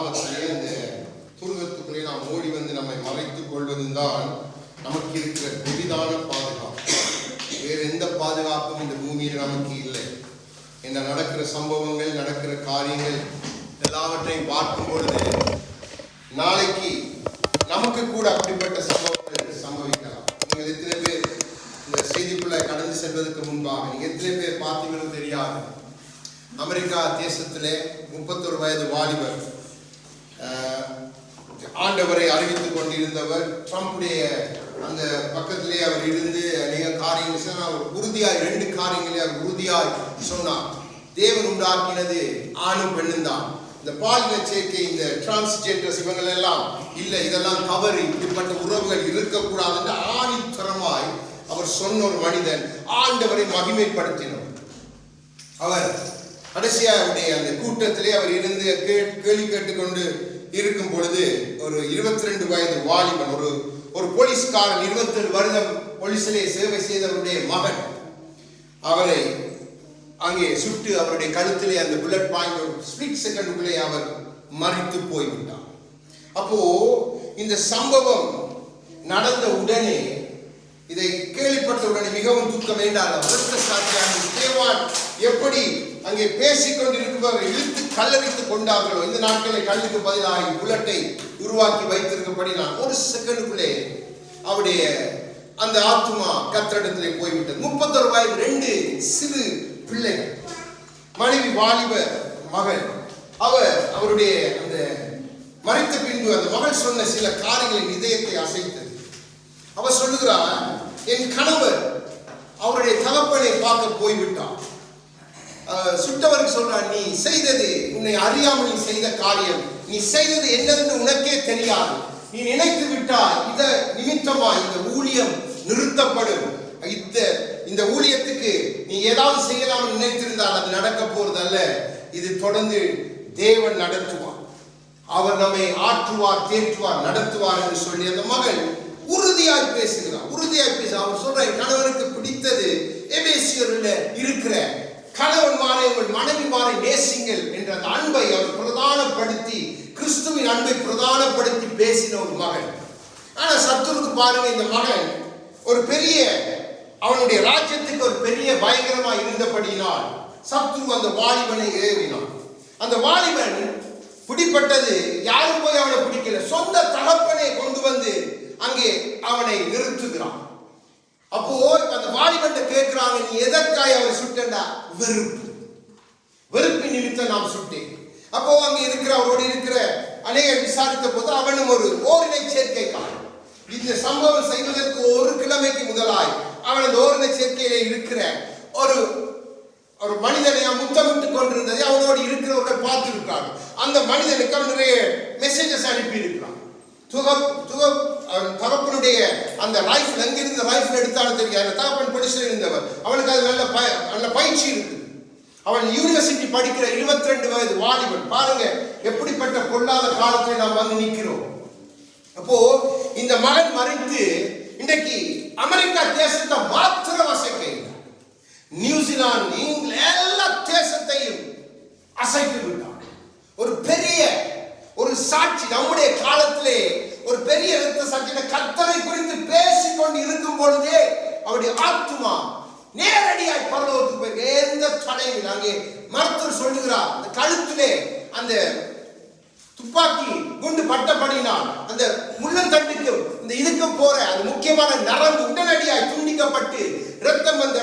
நாமத்திலே அந்த துருகத்துக்குள்ளே நாம் ஓடி வந்து நம்மை மறைத்துக் கொள்வதும் தான் நமக்கு இருக்கிற பெரிதான பாதுகாப்பு. வேறு எந்த பாதுகாப்பும் இந்த பூமியில் நமக்கு இல்லை. என்ன நடக்கிற சம்பவங்கள், நடக்கிற காரியங்கள் எல்லாவற்றையும் பார்க்கும் பொழுது நாளைக்கு நமக்கு கூட அப்படிப்பட்ட சம்பவங்கள் சம்பவிக்கலாம். நீங்கள் எத்தனை பேர் இந்த செய்திக்குள்ள கடந்து செல்வதற்கு முன்பாக நீங்க எத்தனை பேர் பார்த்தீங்கன்னு தெரியாது. அமெரிக்கா தேசத்திலே 31 வயது வாலிபர் ஆண்டவரை அறிவித்துக் கொண்டிருந்தவர். ட்ரம்புடைய அந்த பக்கத்திலே அவர் இருந்து அநேக காரியங்கள் அவர் உறுதியாய் 2 காரியங்களை அவர் உறுதியாய் சொன்னார். தேவன் உண்டாக்கினது ஆணும் பெண்ணும் தான். இந்த பாலின சேர்க்கை, இந்த டிரான்ஸ்ஜெண்டர்ஸ் இவங்கள் எல்லாம் இல்லை, இதெல்லாம் தவறு, இப்படிப்பட்ட உறவுகள் இருக்கக்கூடாது என்று ஆணித்தரமாய் அவர் சொன்ன ஒரு மனிதன் ஆண்டவரை மகிமைப்படுத்தினார். அவர் கடைசியாவுடைய அந்த கூட்டத்திலே அவர் இருந்து கேள்வி கேட்டுக்கொண்டு இருக்கும் பொழுது ஒரு 22 வயது வாலிபன், ஒரு போலீஸ்காரன், 27 வருடம் போலீஸிலே சேவை செய்தவருடைய மகன், அவரை அங்கே சுட்டு அவருடைய கழுத்திலே அந்த புல்லட் பாயிண்ட் ஒரு ஸ்பிளிட் செகண்டுக்குள்ளே அவர் மறித்து போய்விட்டார். அப்போ இந்த சம்பவம் நடந்த உடனே, இதை கேள்விப்பட்ட உடனே மிகவும் துக்கம் வேண்டாம். தேவான் எப்படி அங்கே பேசிக்கொண்டிருப்பவர் இழுத்து கல்லறித்து கொண்டார்களோ, இந்த நாட்களில் கல்லுக்கு பதிலாக புல்லட்டை உருவாக்கி வைத்திருக்கப்படி நான் 1 செகண்டுக்குள்ளே அவருடைய அந்த ஆத்மா கத்திரிடத்திலே போய்விட்டது. 31 வயது 2 சிறு பிள்ளைகள், மனைவி வாலிப மகள். அவருடைய அந்த மறைத்த பின்பு அந்த மகள் சொன்ன சில காரியங்களின் இதயத்தை அசைத்தது. அவர் சொல்லுகிறார், என் கணவர் அவருடைய தகப்பனை பார்க்க போய்விட்டார். சுட்டவருக்கு சொல்றார், நீ செய்தது, உன்னை அறியாமல் நீ செய்த காரியம், நீ செய்தது என்னதென்று உனக்கே தெரியாது. நீ நினைத்து விட்டால் இத நிமித்தமா இந்த ஊழியம் நிறுத்தப்படும். இந்த ஊழியத்துக்கு நீ ஏதாவது செய்யலாம் நினைத்திருந்தால் அது நடக்க போறதல்ல. இது தொடர்ந்து தேவன் நடத்துவார், அவர் நம்மை ஆற்றுவார், தேற்றுவார், நடத்துவார் என்று சொல்லி அந்த மகள் உறுதியாய் பேசுகிறார். அவர் சொல்ற, என் கணவனுக்கு பிடித்தது எபேசியர்ல இருக்கிற கணவன்மாரை உங்கள் மனைவிமாரை நேசிங்கள் என்ற அந்த அன்பை அவர் பிரதானப்படுத்தி, கிறிஸ்துவின் அன்பை பிரதானப்படுத்தி பேசின ஒரு மகன். ஆனா சத்துருக்கு பாருங்க, இந்த மகன் ஒரு பெரிய, அவனுடைய ராஜ்யத்துக்கு ஒரு பெரிய பயங்கரமா இருந்தபடியினால் சத்ரு அந்த வாலிபனை ஏவினான். அந்த வாலிபன் பிடிப்பட்டது, யாரும் போய் அவனை பிடிக்கல, சொந்த தகப்பனை கொண்டு வந்து அங்கே அவனை நிறுத்துகிறான். அப்போ அந்த வாலிபன் கேட்கிறாங்க, நீ எதற்காய் அவரை சுட்டா? வெறுப்பு நிமித்தம் நாம் சுட்டேன். அப்போ அங்க இருக்கிற அவரோடு இருக்கிற அநேகர் விசாரித்த போது அவனும் ஒரு ஓரினை சேர்க்கைக்காரன். இந்த சம்பவம் செய்வதற்கு 1 கிழமைக்கு முதலாய் அவன் அந்த ஓரினை சேர்க்கையிலே இருக்கிற ஒரு மனிதனை முத்தமிட்டு கொண்டிருந்ததை அவனோடு இருக்கிறவர்கள் பார்த்திருக்காங்க. அந்த மனிதனுக்கு அவன் நிறைய மெசேஜஸ் அனுப்பி இருக்கிறான். தகப்பனுடைய அந்த ரைஃபிள், எங்கிருந்து ரைஃபிள் எடுத்தாலும் தெரியாது. தகப்பன் போலீஸ்ல இருந்தவர், அவனுக்கு அது நல்ல பயிற்சி இருக்குது. அவன் யூனிவர்சிட்டி படிக்கிற 22 வயது வாலிபன். பாருங்க எப்படிப்பட்ட பொல்லாத காலத்தில் நாம் வந்து நிற்கிறோம். அப்போ இந்த மகன் மறித்து இன்றைக்கு அமெரிக்கா தேசத்தை மாத்திர வசைக்க, நியூசிலாந்து, இங்கிலாந்து எல்லா தேசத்தையும் அசைத்து விட்டான். ஒரு பெரிய ஒரு சாட்சி நம்முடைய காலத்திலே, ஒரு பெரிய இரத்த சாட்சி, கர்த்தரை குறித்து பேசிக்கொண்டு இருக்கும் பொழுதே அவருடைய ஆத்துமா நேரடியாய் பரலோகத்துக்கு போய் எந்த தடையும். அங்கே மருத்துவர் சொல்லுகிறார், அந்த கழுத்திலே அந்த துப்பாக்கி குண்டு பட்டபடினால் அந்த முள்ளந்தண்டுக்கு இந்த இதுக்கும் போற அந்த முக்கியமான நரம்பு உடனடியாய் துண்டிக்கப்பட்டு ரத்தம் வந்து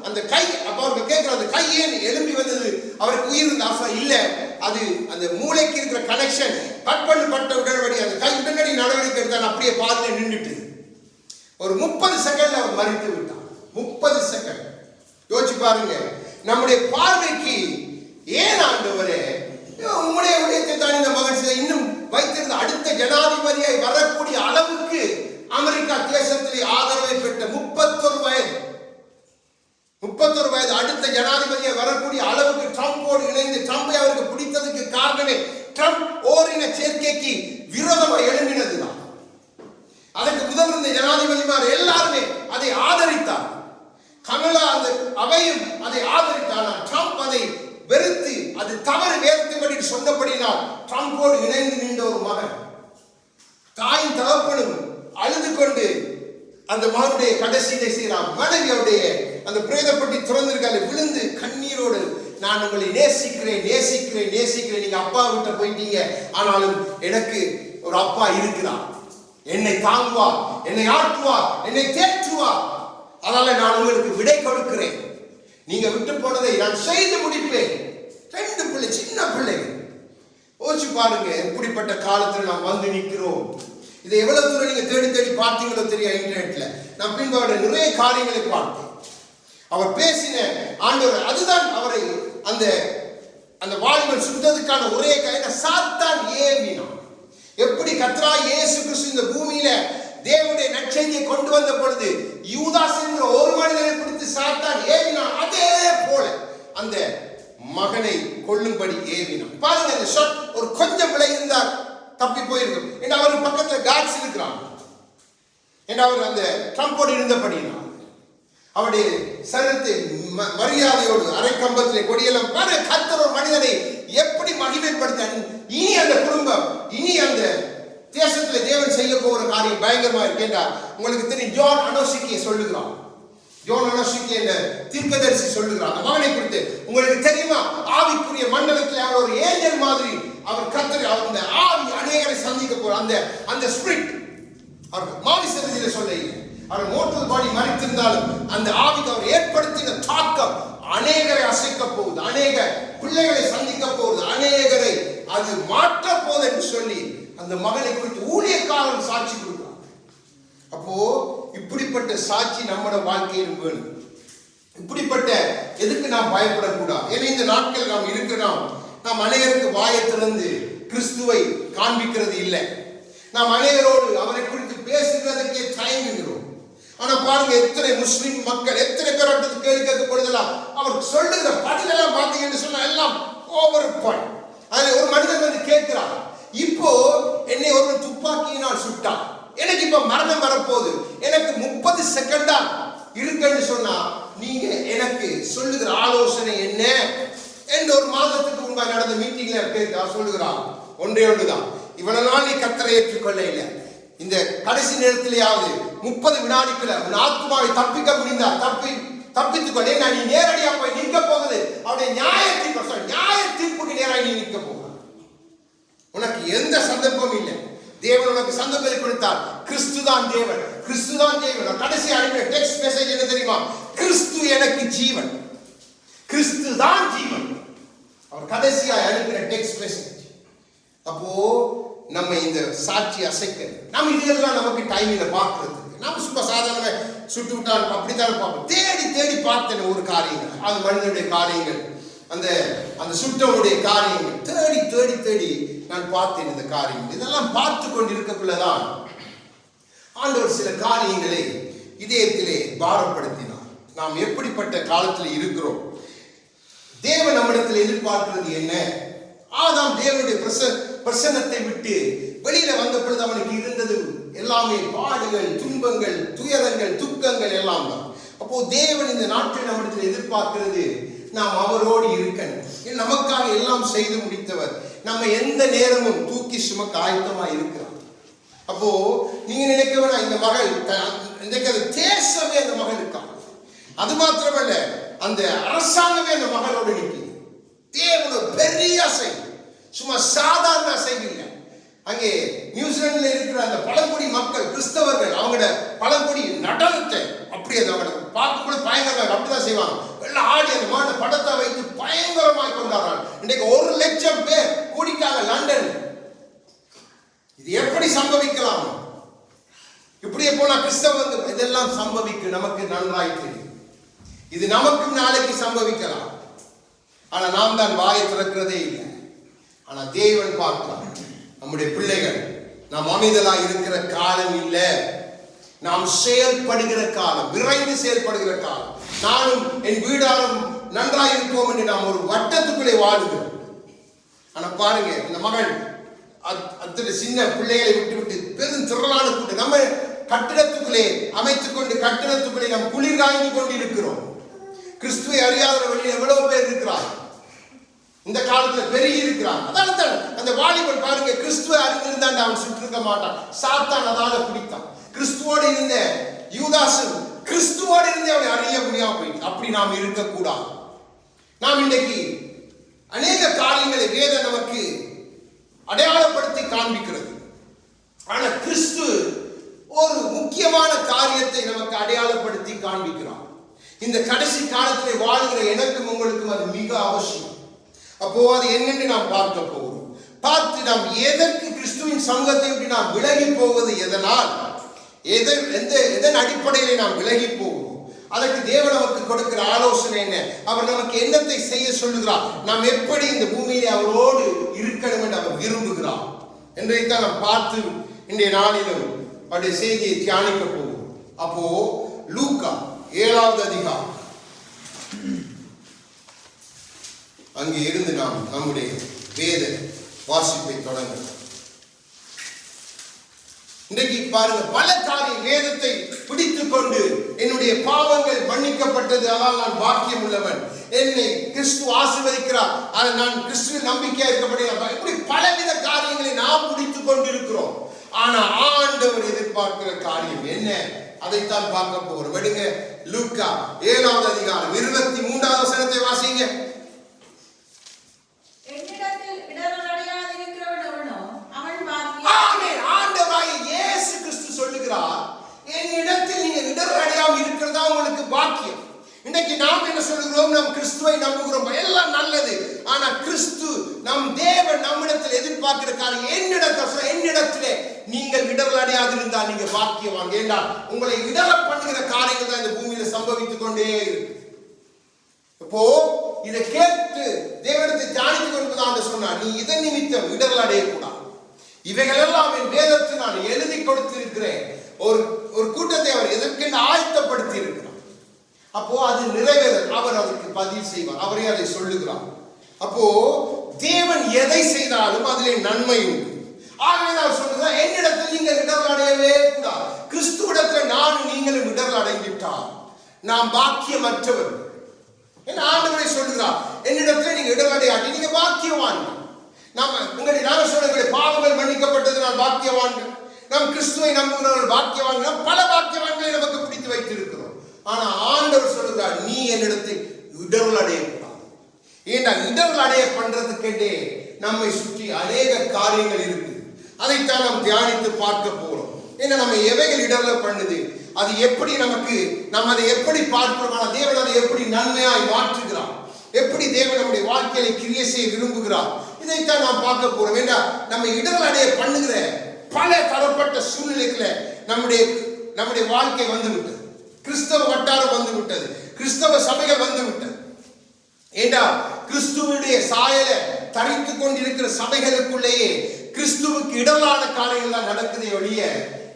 அந்த கை. அப்ப அவருக்கு கேட்கிற, அந்த கை ஏன் எழும்பி வந்தது? அவருக்கு உயிர் இருந்த அவசரம் இல்லை, அது அந்த மூளைக்கு இருக்கிற கனெக்ஷன் கட் பண்ணப்பட்ட உடனடி அந்த கை உடனடி நடவடிக்கை எடுத்தால் அப்படியே பாதியில நின்றுட்டு ஒரு 30 செகண்ட்ல அவர் மறித்து விட்டார். 30 செகண்ட். யோசிச்சு பாருங்க, நம்முடைய பார்வைக்கு ஏன் ஆண்டவரே உங்களுடைய உடையத்தை தான் இந்த மகன் இன்னும் வைத்திருந்த அடுத்த ஜனாதிபதியை வரக்கூடிய அளவுக்கு அமெரிக்கா தேசத்திலே ஆதரவை பெற்ற 31 வயது அடுத்த ஜனாதிபதியை வரக்கூடிய அளவுக்கு ட்ரம்போடு இணைந்து, ட்ரம்பை அவருக்கு பிடித்ததுக்கு காரணமே ட்ரம்ப் ஓரின சேர்க்கைக்கு விரோதமாக எழும்பினதுதான். அதற்கு முதல் இருந்த ஜனாதிபதிமார் எல்லாருமே அதை ஆதரித்தார். கமலா அவையும் அதை ஆதரித்தார். ட்ரம்ப் அதை வெறுத்து, அது தவறு, வேதத்தின்படி என்று சொன்னபடினால் ட்ரம்போடு இணைந்து நின்ற ஒரு மகன், தாயின் தகப்பனும் அழுது கொண்டு அந்த மகனுடைய கடைசியை செய்யலாம். மனைவியுடைய அந்த பிரேதப்பட்டி திறந்திருக்காரு, விழுந்து கண்ணீரோடு, நான் உங்களை நேசிக்கிறேன் நேசிக்கிறேன் நேசிக்கிறேன், நீங்க அப்பா விட்ட போயிட்டீங்க, ஆனாலும் எனக்கு ஒரு அப்பா இருக்கிறார், என்னை தாங்குவார், என்னை ஆற்றுவார், என்னை தேற்றுவார், அதனால நான் உங்களுக்கு விடை கொடுக்கிறேன், நீங்க விட்டு போனதை நான் செய்து முடிப்பேன். 2 பிள்ளை, சின்ன பிள்ளைகள். யோசிச்சு பாருங்க, எப்படிப்பட்ட காலத்தில் நாம் வந்து நிற்கிறோம். இதை எவ்வளவு தூரம் நீங்க தேடி தேடி பார்த்தீங்களோ தெரியும் இன்டர்நெட்ல. நான் பின்பு அவருடைய நிறைய காரியங்களை பார்த்தேன். அவர் பேசின ஆண்டவர், அதுதான் அவரை அந்த அந்த வாலிபன் சுட்டதுக்கான ஒரே காரணம், சாத்தான் ஏவினான். எப்படி கர்த்தராகிய இயேசு கிறிஸ்து இந்த பூமியில தேவனுடைய நற்செய்தியை கொண்டு வந்த பொழுது யூதாஸ் என்கிற ஒரு மனிதனை குறித்து சாத்தான் ஏவினான், அதே போல அந்த மகனை கொல்லும்படி ஏவினான். பாருங்க, அந்த ஷாட் ஒரு கொஞ்சம் விலை இருந்தால் தப்பி போயிருக்கும். ஏன்னா அவர் பக்கத்துல காட்ஸ் இருக்கிறான், ஏன்னா அவர் அந்த ட்ரம்போடு இருந்தபடினா அவருடைய சரீரத்தை மரியாதையோடு அரை கம்பத்திலே கொடியெல்லாம் பாரு. கர்த்தர் ஒரு மனிதனை எப்படி மகிமைப்படுத்த, இனி அந்த குடும்பம், இனி அந்த தேசத்துல தேவன் செய்ய போகிற காரியம் பயங்கரமா இருக்கேன்டா. உங்களுக்கு தெரியும், ஜான் அனோசிக்கே சொல்லுகிறான். ஜான் அனோசிக்கே என்ற தீர்க்கதரிசி சொல்லுகிறான் அந்த மகனை குறித்து. உங்களுக்கு தெரியுமா, ஆவிக்குரிய மண்டலத்தில் அவர் ஒரு ஏஞ்சல் மாதிரி, அவர் கர்த்தர், அந்த ஆவி அநேகரை சந்திக்க போற அந்த ஸ்பிரிட் அவர் மாமிச ரீதியில சொல்ல, அவர் மோட்டல் பாடி மறைத்திருந்தாலும் அந்த ஆவிக்கு அவர் ஏற்படுத்தின தாக்கம் அநேகரை அசைக்க போகுது, அநேக பிள்ளைகளை சந்திக்க போகுது, அநேகரை அது மாற்ற போகுது என்று சொல்லி அந்த மகனை குறித்து ஊழியக்காரன் சாட்சி கொடுக்கிறார். அப்போ இப்படிப்பட்ட சாட்சி நம்மட வாழ்க்கையில் வேணும். இப்படிப்பட்ட எதுக்கு நாம் பயப்படக்கூடாது. ஏன்னா இந்த நாட்கள் நாம் இருக்கிறோம், நாம் அநேகருக்கு வாயை திறந்து கிறிஸ்துவை காண்பிக்கிறது இல்லை. நாம் அநேகரோடு அவரை குறித்து பேசுகிறதுக்கே தயங்குகிறோம். ஆனா பாருங்க, எத்தனை முஸ்லிம் மக்கள் எத்தனை பேர் கேள்வி கேட்கப்படுதலாம், அவர் சொல்லுகிற பதிலெல்லாம் பார்த்தீங்கன்னு சொன்னா எல்லாம் ஓவர் பாயிண்ட். அதுல ஒரு மனிதன் வந்து கேட்கிறார், இப்போ என்னை ஒரு துப்பாக்கியினால் சுட்டான், எனக்கு இப்ப மரணம் வரப்போகுது, எனக்கு 30 செகண்டா இருக்குன்னு சொன்னா நீங்க எனக்கு சொல்லுகிற ஆலோசனை என்ன என்று ஒரு மாதத்துக்கு முன்பாக நடந்த மீட்டிங்ல கேட்க சொல்லுகிறான். ஒன்றே ஒன்றுதான், இவனால் நீ கர்த்தரை ஏற்றுக்கொள்ள இல்லை, இந்த கடைசி நேரத்திலேயாவது 30 வினாடிக்குள்ள உன் ஆத்மாவை தப்பிக்க முடிந்தா தப்பித்துக் கொள்ள, நீ நேரடியா போய் நிற்க போகுது அவருடைய நியாய தீர்ப்புக்கு நேராக நீ நிற்க போக, உனக்கு எந்த சந்தர்ப்பமும் இல்லை. தேவன் உனக்கு சந்தர்ப்பத்தை கொடுத்தார். கிறிஸ்து தான் தேவன், கிறிஸ்து தான் தேவன். கடைசி அனுப்பின டெக்ஸ்ட் மெசேஜ் என்ன தெரியுமா? கிறிஸ்து எனக்கு ஜீவன், கிறிஸ்து தான் ஜீவன். அவர் கடைசியா அனுப்பின டெக்ஸ்ட் மெசேஜ். அப்போ நம்ம இந்த சாட்சி அசைக்க, நம்ம இதெல்லாம் நமக்கு டைம் இல்லை பார்க்கறதுக்கு. நம்ம சும்மா சாதாரண சுட்டு விட்டால் அப்படித்தான் பார்ப்போம். தேடி தேடி பார்த்தேன் ஒரு காரியங்கள், அது மனிதனுடைய காரியங்கள், அந்த சுட்டவனுடைய காரியங்கள் தேடி தேடி தேடி நான் பார்த்தேன். இந்த காரியங்கள் இதெல்லாம் பார்த்து கொண்டு இருக்கக்குள்ளதான் ஆண்டவர் சில காரியங்களை இதயத்திலே பாரப்படுத்தினார். நாம் எப்படிப்பட்ட காலத்தில் இருக்கிறோம், தேவன் நம்மிடத்தில் எதிர்பார்க்கிறது என்ன? ஆதாம் தேவனுடைய பிரசன்னத்தை விட்டு வெளியில வந்த பொழுது அவனுக்கு இருந்தது எல்லாமே பாடுகள், துன்பங்கள், துயரங்கள், துக்கங்கள் எல்லாம் தான். அப்போ தேவன் இந்த நாட்டில் நம்மிடத்தில் எதிர்பார்க்கிறது நாம் அவரோடு இருக்கணும். நமக்காக எல்லாம் செய்து முடித்தவர், நம்ம எந்த நேரமும் தூக்கி சுமக்க ஆயத்தமா இருக்கிறார். அப்போ நீங்க நினைக்க வேணாம், இந்த மகள் இன்றைக்கு அது தேசமே அந்த மகளுக்காக, அது மாத்திரமல்ல அந்த அரசாங்கமே அந்த மகளோடு நிற்குது. தேவனோட பெரிய அசைவு, சும்மா சாதாரண அசைவு இல்லை. அங்கே நியூசிலாந்துல இருக்கிற அந்த பழங்குடி மக்கள் கிறிஸ்தவர்கள் அவங்களோட பழங்குடி நடனத்தை அப்படி அதை பார்க்கும்போது பயங்கரமாக அப்படிதான் செய்வாங்க. எல்லாம் ஆடி அந்த மாட படத்தை வைத்து பயங்கரமாய் கொண்டாடுறாங்க. இன்றைக்கு 1 லட்சம் பேர் கூடிட்டாங்க லண்டன். இது எப்படி சம்பவிக்கலாம்? இப்படியே போனா கிறிஸ்தவங்க இதெல்லாம் சம்பவிக்கும், நமக்கு நன்றாய் தெரியும். இது நமக்கும் நாளைக்கு சம்பவிக்கலாம். ஆனா நாம் தான் வாயை திறக்கிறதே இல்லை. ஆனா தேவன் பார்க்கிறார். நம்முடைய பிள்ளைகள் நாம் அமைதலா இருக்கிற காலம் இல்லை, நாம் செயல்படுகிற காலம், விரைந்து செயல்படுகிற காலம். நானும் என் வீடாலும் நன்றாக இருப்போம் என்று நாம் ஒரு வட்டத்துக்குள்ளே வாழுகிறோம். ஆனா பாருங்க, இந்த மகள் அத்தனை சின்ன பிள்ளைகளை விட்டு விட்டு பெரும் திரளான கூட்டம் நம்ம கட்டிடத்துக்குள்ளே அமைத்துக் கொண்டு கட்டிடத்துக்குள்ளே நாம் குளிர் காய்ந்து கொண்டு இருக்கிறோம். கிறிஸ்துவை அறியாத வெளியே எவ்வளவு பேர் இருக்கிறார். இந்த காலத்துல பெருகி இருக்கிறான். அதனால தான் அந்த வாலிபன் பாருங்க, கிறிஸ்துவை அறிந்திருந்தான் அவன் சுற்றிருக்க மாட்டான். சாத்தான் அதால பிடித்தான். கிறிஸ்துவோடு இருந்த யூதாசு கிறிஸ்துவோடு இருந்து அவனை அறிய முடியாம போயிட்டு. அப்படி நாம் இருக்கக்கூடாது. நாம் இன்றைக்கு அநேக காரியங்களை வேதம் நமக்கு அடையாளப்படுத்தி காண்பிக்கிறது. ஆனா கிறிஸ்து ஒரு முக்கியமான காரியத்தை நமக்கு அடையாளப்படுத்தி காண்பிக்கிறார். இந்த கடைசி காலத்திலே வாழ்கிற எனக்கும் உங்களுக்கும் அது மிக அவசியம். அப்போ அது என்னென்று நாம் பார்க்க போகிறோம். பார்த்து நாம் எதற்கு கிறிஸ்துவின் சமூகத்தை விட்டு நாம் விலகி போவது, எதனால், எதன் அடிப்படையிலே நாம் விலகி போகிறோம், அதற்கு தேவன் நமக்கு கொடுக்கிற ஆலோசனை என்ன, அவர் நமக்கு என்னத்தை செய்ய சொல்லுகிறார், நாம் எப்படி இந்த பூமியிலே அவரோடு இருக்கணும் என்று அவர் விரும்புகிறார் என்றைத்தான் நாம் பார்த்து இன்றைய நாளிலும் அவருடைய செய்தியை தியானிக்க போகிறோம். அப்போ லூக்கா 7வது அதிகாரம் அங்கே இருந்து நாம் நம்முடைய வேத வாசிப்பை தொடங்கலாம். இன்றைக்கு பாருங்க, பல காரியம் வேதத்தை பிடித்துக் கொண்டு என்னுடைய பாவங்கள் மன்னிக்கப்பட்டது, ஆனால் நான் பாக்கியம் உள்ளவன், என்னை கிறிஸ்து ஆசீர்வதிக்கிறார், நான் கிறிஸ்துவின் நம்பிக்கையா இருக்கப்படுகிறேன், இப்படி பலவித காரியங்களை நாம் பிடித்துக் கொண்டிருக்கிறோம். ஆனா ஆண்டவர் எதிர்பார்க்கிற காரியம் என்ன, அதைத்தான் பார்க்க போகிறோம். விடுங்க, லூக்கா 7வது அதிகாரம் 23வது வசனத்தை வாசிங்க. என்னிடத்தில் நீங்க இடர் அடையாமல் இருக்கிறதா உங்களுக்கு பாக்கியம். இன்னைக்கு நாம் என்ன சொல்லுகிறோம், நாம் கிறிஸ்துவை நம்புகிறோம், எல்லாம் நல்லது. ஆனா கிறிஸ்து நம் தேவன் நம்மிடத்தில் எதிர்பார்க்கிற காரியம் என்னிடத்திலே நீங்கள் இடர் அடையாது இருந்தால் நீங்க பாக்கியவான். ஏண்டா உங்களை இடர பண்ணுகிற காரியங்கள் தான் இந்த பூமியில சம்பவித்துக் கொண்டே இருக்கு. இப்போ இதை கேட்டு தேவனத்தை தியானித்துக் கொண்டுதான் சொன்னா, நீ இதன் நிமித்தம் இடர் அடையக்கூடாது. இவைகள் எல்லாம் என் வேதத்தை நான் எழுதி கொடுத்திருக்கிறேன். ஒரு கூட்டத்தை அவர் எதற்கென்று ஆயத்தப்படுத்தி இருக்கிறார். அப்போ அது நிறைவேற அவர் அதற்கு பதில் செய்வார், அவரே அதை சொல்லுகிறார். அப்போ தேவன் எதை செய்தாலும் அதிலே நன்மை உண்டு. ஆகவே நான் சொல்லுகிறேன், என்னிடத்தில் நீங்கள் இடர் அடையவே கூடாது. கிறிஸ்துவிடத்தில் நானும் நீங்களும் இடர் அடைந்துவிட்டால் நாம் பாக்கியமற்றவர். ஆண்டவரை சொல்லுகிறார், என்னிடத்தில் நீங்க இடர் அடையாட்டி நீங்க பாக்கியவான். நாம சொல்லுகிற பாவங்கள் மன்னிக்கப்பட்டது, நான் பாக்கியவான்கள். நாம் கிறிஸ்துவை நம்புகிறவர்கள் பாக்கியவான்கள். நாம் பல பாக்கியவான்களை நமக்கு பிடித்து வைத்திருக்கிறோம். ஆனா ஆண்டவர் சொல்லுகிறார், நீ என்னிடத்தில் இடர்கள் அடையக்கூடாது. ஏண்டா இடர்கள் அடைய பண்றதுக்கே நம்மை சுற்றி அநேக காரியங்கள் இருக்கு. அதைத்தான் நாம் தியானித்து பார்க்க போறோம். ஏன்னா நம்ம எவைகள் இடர்ல பண்ணுது, அது எப்படி நமக்கு, நம்ம அதை எப்படி பார்க்கிறோம், தேவன் அதை எப்படி நன்மையாய் மாற்றுகிறார், எப்படி தேவன் நம்முடைய வாழ்க்கையை கிரியை செய்ய விரும்புகிறார், இதைத்தான் நாம் பார்க்க போறோம். ஏன்னா நம்ம இடர்கள் அடைய பண்ணுகிற பல தரப்பட்ட சூழ்நிலைகளை நம்முடைய வாழ்க்கை வந்துவிட்டது. கிறிஸ்தவ வட்டாரம் வந்து விட்டது, கிறிஸ்தவ சபைகள் வந்து விட்டது. ஏண்டா கிறிஸ்துவனுடைய சாயலை தரித்துக் கொண்டிருக்கிற சபைகளுக்குள்ளேயே கிறிஸ்துவுக்கு இடலான காரியங்கள் தான் நடக்குதே ஒழிய,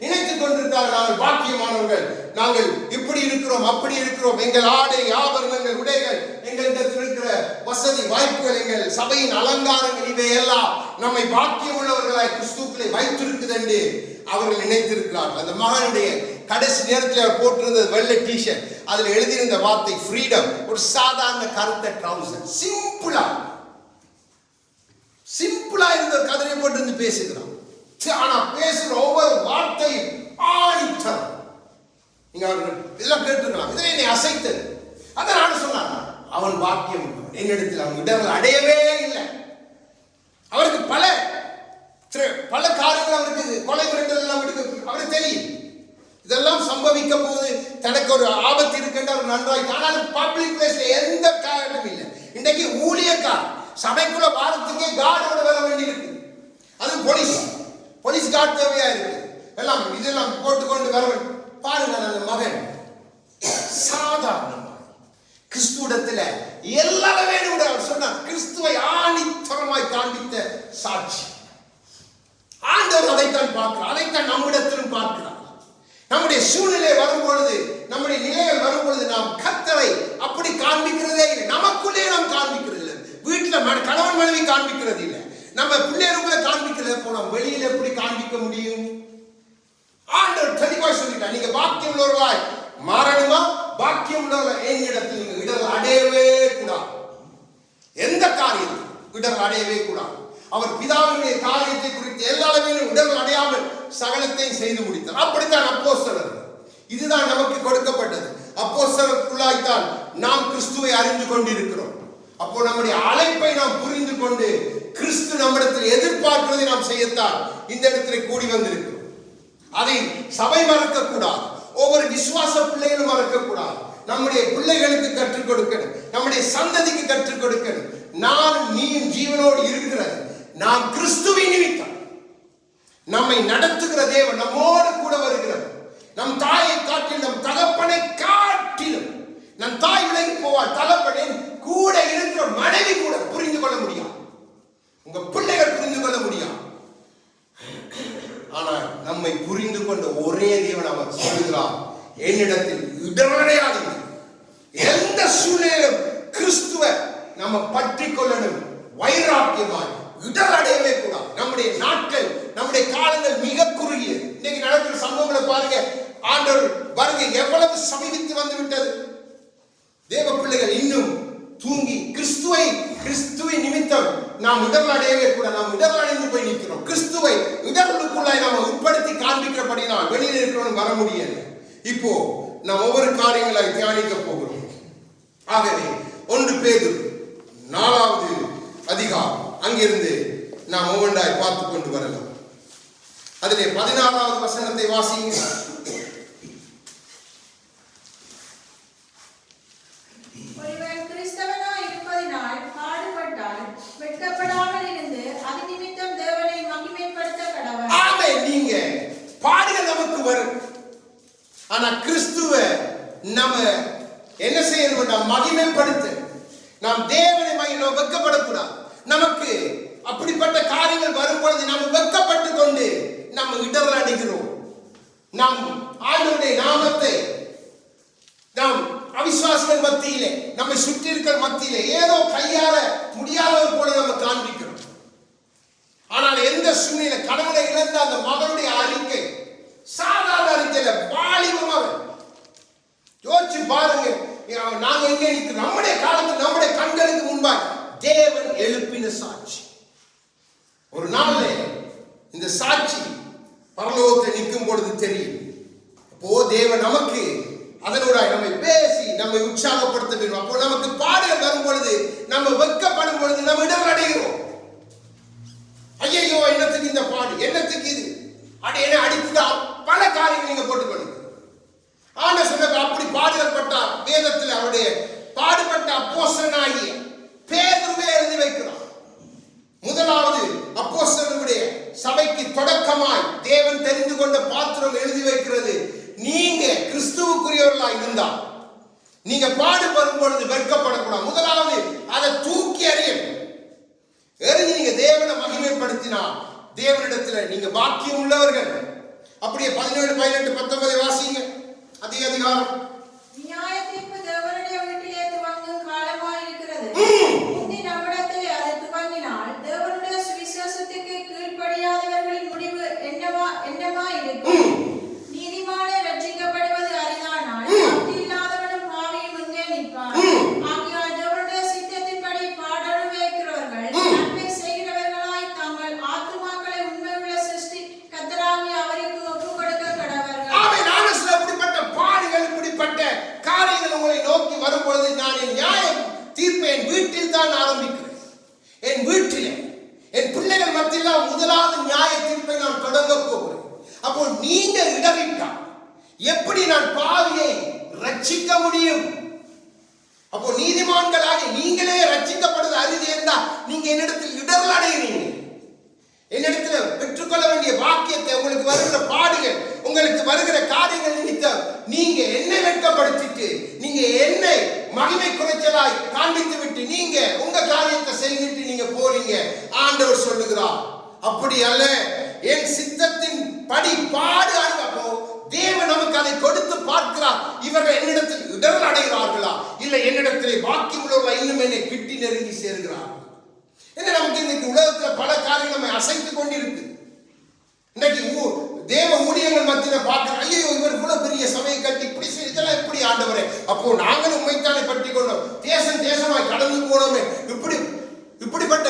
நினைத்துக் கொண்டிருக்கிறார்கள் நாங்கள் பாக்கியமானவர்கள், நாங்கள் இப்படி இருக்கிறோம் அப்படி இருக்கிறோம், எங்கள் ஆடை ஆபரணங்கள் உடைகள், எங்களிடத்தில் இருக்கிற வசதி வாய்ப்புகள், எங்கள் சபையின் அலங்காரங்கள், இவையெல்லாம் நம்மை பாக்கியம் உள்ளவர்களாய் கிறிஸ்துக்களை வைத்திருக்குது என்று அவர்கள் நினைத்திருக்கிறார்கள். அந்த மகனுடைய கடைசி நேரத்தில் அவர் போட்டிருந்தது வெள்ளை டிஷர்ட், அதில் எழுதியிருந்த வார்த்தை ஃப்ரீடம். ஒரு சாதாரண கருத்த ட்ரவுசர், சிம்பிளா இருந்த ஒரு கதரை போட்டு இருந்து பேசுகிறான். ஆனா பேசுற ஒவ்வொரு வார்த்தையும் ஆணித்தரம். நீங்க இதெல்லாம் கேட்டுக்கலாம், இதில் என்னை அசைத்தது. அதனால சொன்னாங்க, அவன் பாக்கியம், என்னிடத்தில் அவன் இடர்கள் அடையவே இல்லை. அவருக்கு பல காரியங்கள், அவருக்கு கொலை மிரட்டல் எல்லாம் அவருக்கு தெரியும். இதெல்லாம் சம்பவிக்க போது தனக்கு ஒரு ஆபத்து இருக்குன்னு அவர் நன்றாய், ஆனாலும் பப்ளிக் பிளேஸ்ல எந்த காரணமும் இல்லை. இன்றைக்கு ஊழியக்கார் சபைக்குள்ள வாரத்துக்கே கார்டோட வர வேண்டி இருக்கு. அது போலீஸ் கார்டு தேவையா இருக்கு. எல்லாம் இதெல்லாம் போட்டுக்கொண்டு வர பாருங்க. அந்த மகன் சாதாரணமாக கிறிஸ்துவிடத்துல எல்லாரும் வேணும் அவர் சொன்னார். கிறிஸ்துவை ஆணித்தரமாய் காண்பித்த சாட்சி. ஆண்டவர் அதைத்தான் பார்க்கிறார், அதைத்தான் நம்மிடத்திலும் பார்க்கிறார். நம்முடைய சூழ்நிலை வரும்பொழுது, நம்முடைய நிலைகள் வரும்பொழுது நாம் கர்த்தரை அப்படி காண்பிக்கிறதே இல்லை. நமக்குள்ளே நாம் காண்பிக்கிறது இல்லை. வீட்டில் கணவன் மனைவி காண்பிக்கிறது இல்லை. நம்ம பிள்ளைகளுக்குள்ள காண்பிக்கிறது. போனா வெளியில எப்படி காண்பிக்க முடியும்? ஆண்டவர் தெளிவாக சொல்லிட்டார், நீங்க பாக்கியம் உள்ளவர்களாய் மாறணுமா? பாக்கியம் உள்ளவர்கள் என்னிடத்தில் இடர்கள் அடையவே கூடாது. எந்த காரியம் இடர் அடையவே கூடாது. அவர் பிதாவினுடைய காரியத்தை குறித்து எல்லா அளவிலும் இடர் அடையாமல் சகலத்தையும் செய்து முடித்தார். அப்படித்தான் அப்போஸ்தலர். இதுதான் நமக்கு கொடுக்கப்பட்டது. அப்போஸ்தலருக்குள்ளாய்த்தான் நாம் கிறிஸ்துவை அறிந்து கொண்டிருக்கிறோம். அப்போ நம்முடைய அழைப்பை நாம் புரிந்து கொண்டு கிறிஸ்து நம்மிடத்தில் எதிர்பார்க்கிறதை நாம் செய்யத்தான் இந்த இடத்துல கூடி வந்திருக்கிறோம். அதை சபை மறக்கக்கூடாது. ஒவ்வொரு விசுவாச பிள்ளைகளும் மறக்கக்கூடாது. நம்முடைய பிள்ளைகளுக்கு கற்றுக் கொடுக்கணும், நம்முடைய சந்ததிக்கு கற்றுக் கொடுக்கணும். நான் நீயும் ஜீவனோடு இருக்கிறது நாம் கிறிஸ்துவின் நிமித்தம். நம்மை நடத்துகிற தேவன் நம்மோடு கூட வருகிறவர். நம் தாயை காட்டிலும் நம் தகப்பனை காட்டிலும், நம் தாய் விலகி போவார், தகப்பனின் கூட இருக்கிற மனைவி கூட புரிந்து கொள்ள முடியாது, உங்க பிள்ளைகள் புரிந்து கொள்ள முடியாது. ஆனால் நம்மை புரிந்து கொண்ட ஒரே தேவன் அவர் சொல்கிறார், என்னிடத்தில் இடரடையாதீங்க. எந்த சூழ்நிலையிலும் கிறிஸ்துவ நம்ம பற்றி கொள்ளணும். வைராக்கியமாய் இடரடையவே கூடாது. நம்முடைய நாட்கள், நம்முடைய காலங்கள் மிக குறுகிய. இன்னைக்கு நடக்கிற சம்பவங்களை பாருங்க. ஆண்டவர் வருகை எவ்வளவு சமீபித்து வந்து விட்டது. தேவ பிள்ளைகள் இன்னும் தூங்கி கிறிஸ்துவை நிமித்தம் நாம் இடர் அடையவே கூட. நாம் இடர் அடைந்து போய் நிற்கிறோம். கிறிஸ்துவை இடர்களுக்குள்ளாய் நாம் உட்படுத்தி காண்பிக்கிறபடினால் வெளியில் இருக்கிறவன் வர முடியாது. இப்போ நாம் ஒவ்வொரு காரியங்களை தியானிக்க போகிறோம். ஆகவே 1 பேதுரு 4வது அதிகாரம் அங்கிருந்து நாம் ஒவ்வொன்றாய் பார்த்து கொண்டு வரலாம். அதிலே 16வது வசனத்தை வாசிங்க. நீங்க பாடுகள் நமக்கு வரும். ஆனா கிறிஸ்துவை நம்ம என்ன செய்யணும்? நாம் மகிமைப்படுத்த, நாம் தேவனை நாம் வெட்கப்படக்கூடாது. நமக்கு அப்படிப்பட்ட காரியங்கள் வரும் பொழுது நாம் வெட்கப்பட்டு கொண்டு நம்ம இடர்கள் அடைகிறோம். நாம் ஆண்டவருடைய நாமத்தை நாம் அவிசுவாசிகள் மத்தியிலே, நம்மை சுற்றி இருக்கிற மத்தியிலே ஏதோ கையாள முடியாதவர் போல நம்ம காண்பிக்கிறோம். ஆனால் எந்த சூழ்நிலை கடவுளை இழந்த அந்த மகளுடைய அறிக்கை சாதாரண அறிக்கையில வாலிபமாக யோசிச்சு பாருங்க. நாங்க எங்க நிற்கிறோம்? நம்முடைய காலத்தில் நம்முடைய கண்களுக்கு முன்பாக தேவன் எழுப்பின சாட்சி. ஒரு நாள்ல இந்த சாட்சி பரலோகத்தை நிற்கும் பொழுது தெரியும். அப்போ தேவன் நமக்கு அதனோட நம்மை பேசி நம்மை உற்சாகப்படுத்த வேண்டும். அப்போ நமக்கு பாடுகள் வரும் பொழுது, நம்ம வெட்கப்படும் பொழுது நம்ம இடர் அடைகிறோம். ஐயோ, என்னத்துக்கு இந்த பாடு, என்னத்துக்கு இது, அடி என்ன அடித்துட்டா பல காரியங்கள் நீங்க போட்டுக்கொள்ளுங்க. ஆனா சொன்ன அப்படி பாடுகள் பட்டா வேதத்தில் அவருடைய பாடுபட்ட அப்போஸ்தலனாகிய பேதுருவே எழுதி வைக்கிறார். முதலாவது அப்போஸ்தலனுடைய சபைக்கு தொடக்கமாய் தேவன் தெரிந்து கொண்ட பாத்திரம் எழுதி வைக்கிறது. நீங்க கிறிஸ்துவுக்குரியவர்களாய் இருந்தா நீங்க பாடுபடும் பொழுது வெட்கப்படக்கூடாது. முதலாவது அதை தூக்கி எறியணும். எறிஞ்சு நீங்க தேவனை மகிமைப்படுத்தினா தேவனிடத்துல நீங்க பாக்கியம் உள்ளவர்கள். அப்படியே 17, 18, 19 வாசிங்க. அதே அதிகாரம். நியாய தீர்ப்பு தேவனுடைய வீட்டிலே துவங்கும் காலமாய் இருக்கிறது. முந்தி நம்மிடத்திலே அது துவங்கினால் தேவனுடைய சுவிசேஷத்துக்கு கீழ்ப்படியாதவர்களின் முடிவு என்னமா இருக்கும்? நீதிமானே ரட்சிக்கப்படுவது அரிதானால் பக்தி இல்லாதவனும் பாவியும் எங்கே நிற்பான்? ஆகையால் தேவனுடைய சித்தத்தின்படி பாடலும் வைக்கிறவர்கள் நன்மை செய்கிறவர்களாய் தங்கள் ஆத்துமாக்களை உண்மையுள்ள சிருஷ்டி கர்த்தராகிய அவருக்கு ஒப்புக் கொடுக்க கடவர்கள். அப்படிப்பட்ட பாடுகள், இப்படிப்பட்ட காரியங்கள் உங்களை நோக்கி வரும் பொழுது நான் என் நியாய தீர்ப்பை என் வீட்டில் தான் ஆரம்பிக்கிறேன். என் வீட்டிலே என் பிள்ளைகள் மத்தியில் முதலாவது நியாய தீர்ப்பை நான் தொடங்க போகிறேன். அப்போ நீங்க இடவிட்டா எப்படி நான் பாவியை ரட்சிக்க முடியும்? அப்போ நீதிமான்களாக நீங்களே ரட்சிக்கப்படுவது அரிது என்றால் நீங்க என்னிடத்தில் இடர்கள் அடைகிறீங்க. என்னிடத்துல பெற்றுக்கொள்ள வேண்டிய வாக்கியத்தை, உங்களுக்கு வருகிற பாடுகள், உங்களுக்கு வருகிற காரியங்கள் நிமித்தம் நீங்க என்னை வெட்கப்படுத்திட்டு, நீங்க என்னை மகிமை குறைச்சலாய் காண்பித்து விட்டு நீங்க உங்க காரியத்தை செய்துட்டு நீங்க போறீங்க. ஆண்டவர் சொல்லுகிறார், அப்படி அல்ல, என் சித்தத்தின் படி பாடு அனுபவோ தேவன் நமக்கு அதை கொடுத்து பார்க்கிறார். இவர்கள் என்னிடத்தில் இடர்கள் அடைகிறார்களா, இல்லை என்னிடத்திலே பாக்கியம் உள்ளவர்களா இன்னும் என்னை கிட்டி நெருங்கி சேர்கிறார்கள். என்ன நமக்கு இன்னைக்கு உலகத்துல பல காரியங்கள் நம்மை அசைத்துக் கொண்டிருக்கு. இன்னைக்கு தேவ ஊழியர்கள் மத்தியில பார்க்கிறோம், ஐயோ இவர் கூட பெரிய சபையை கட்டி இப்படி இதெல்லாம் எப்படி ஆண்டவரே, அப்போ நாங்களும் உண்மைத்தானே பற்றி கொண்டோம், தேசம் தேசமாய் கடந்து போனோமே, இப்படிப்பட்ட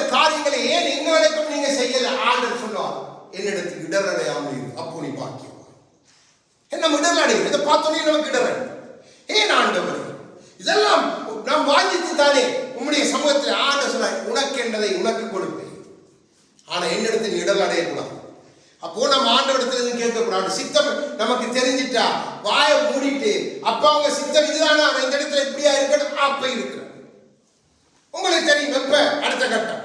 என்னிடத்தில் இடரடையாமல் இரு, அப்போ நீ பாக்கியவான். நம்ம இடரல் அடைகிறோம். இதை பார்த்தோன்னே நமக்கு இடரல். ஏன் ஆண்டவர் இதெல்லாம் நாம் வாங்கிட்டு தானே உம்முடைய சமூகத்தில் ஆண்டவர் சொன்னார், உனக்கு என்றதை உனக்கு கொடுப்பேன், ஆனா என்னிடத்தில் இடரல் அடையக்கூடாது. அப்போ நம்ம ஆண்டவரிடத்துல கேட்கக்கூடாது. சித்தம் நமக்கு தெரிஞ்சிட்டா வாயை மூடிட்டு அப்பா அவங்க சித்தம் இதுதானா, இந்த இடத்துல இப்படியா இருக்கணும், அப்ப இருக்கிற உங்களுக்கு தெரியும் எப்ப அடுத்த கட்டம்,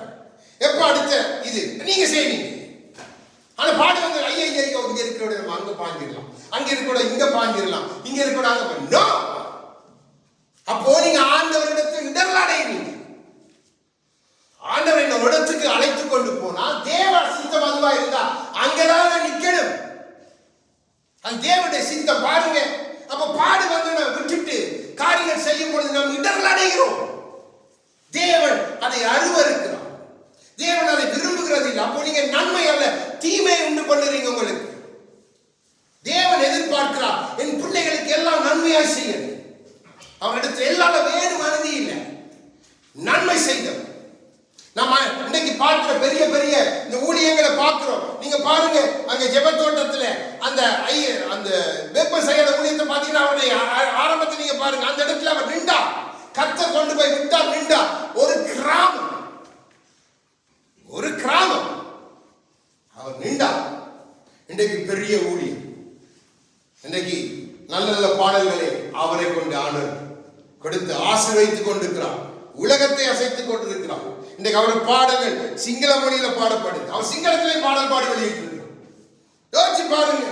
எப்ப அடுத்த இது நீங்க செய்வீங்க. ஆனா பாடு வந்து ஐயோ இங்க இருக்கிற நம்ம அங்க பாஞ்சிடலாம், அங்க இருக்க இங்க பாஞ்சிடலாம், இங்க இருக்க அங்க. அப்போ நீங்க ஆண்டவரிடத்தில் இடரல் அடைவீங்க. ஆண்டவர் இந்த இடத்துக்கு அழைத்து கொண்டு போனா தேவ சித்தம் அதுவா இருந்தா அங்கதான் நிக்கணும். அது தேவனுடைய சித்தம் பாருங்க. அப்ப பாடு வந்து விட்டுட்டு காரியங்கள் செய்யும் பொழுது நாம் இடரல் அடைகிறோம். தேவன் அதை அருவருக்கிறார், தேவன் அதை விரும்புகிறது இல்லை. அப்போ நீங்க நன்மை அல்ல தீமை உண்டு பண்ணுறீங்க. உங்களுக்கு தேவன் எதிர்பார்க்கிறார், என் பிள்ளைகளுக்கு எல்லாம் நன்மையாய் செய்யணும். அவரிடத்தில் எல்லா வேறு மனதி இல்லை, நன்மை செய்தவர். நம்ம இன்னைக்கு பார்க்கிற பெரிய பெரிய இந்த ஊழியங்களை பார்க்கிறோம். நீங்க பாருங்க, அங்க ஜெபத்தோட்டத்துல அந்த வெப்ப செய்யற ஊழியத்தை பார்த்தீங்கன்னா அவருடைய ஆரம்பத்தை நீங்க பாருங்க. அந்த இடத்துல அவர் நின்றா, கர்த்தர் கொண்டு போய் விட்டார், நின்றா. ஒரு கிராமம் அவர் நின்றா. இன்றைக்கு பெரிய ஊழியம், இன்றைக்கு நல்ல நல்ல பாடல்களை அவரை கொண்டு ஆண்டவர் கொடுத்து ஆசீர்வதித்துக் கொண்டிருக்கிறார். உலகத்தை அசைத்துக் கொண்டிருக்கிறார். இன்றைக்கு அவருடைய பாடல்கள் சிங்கள மொழியில பாடப்படுது. அவர் சிங்களத்திலே பாடல் பாடி வெளியிட்டிருக்கிறார். யோசிச்சு பாருங்க.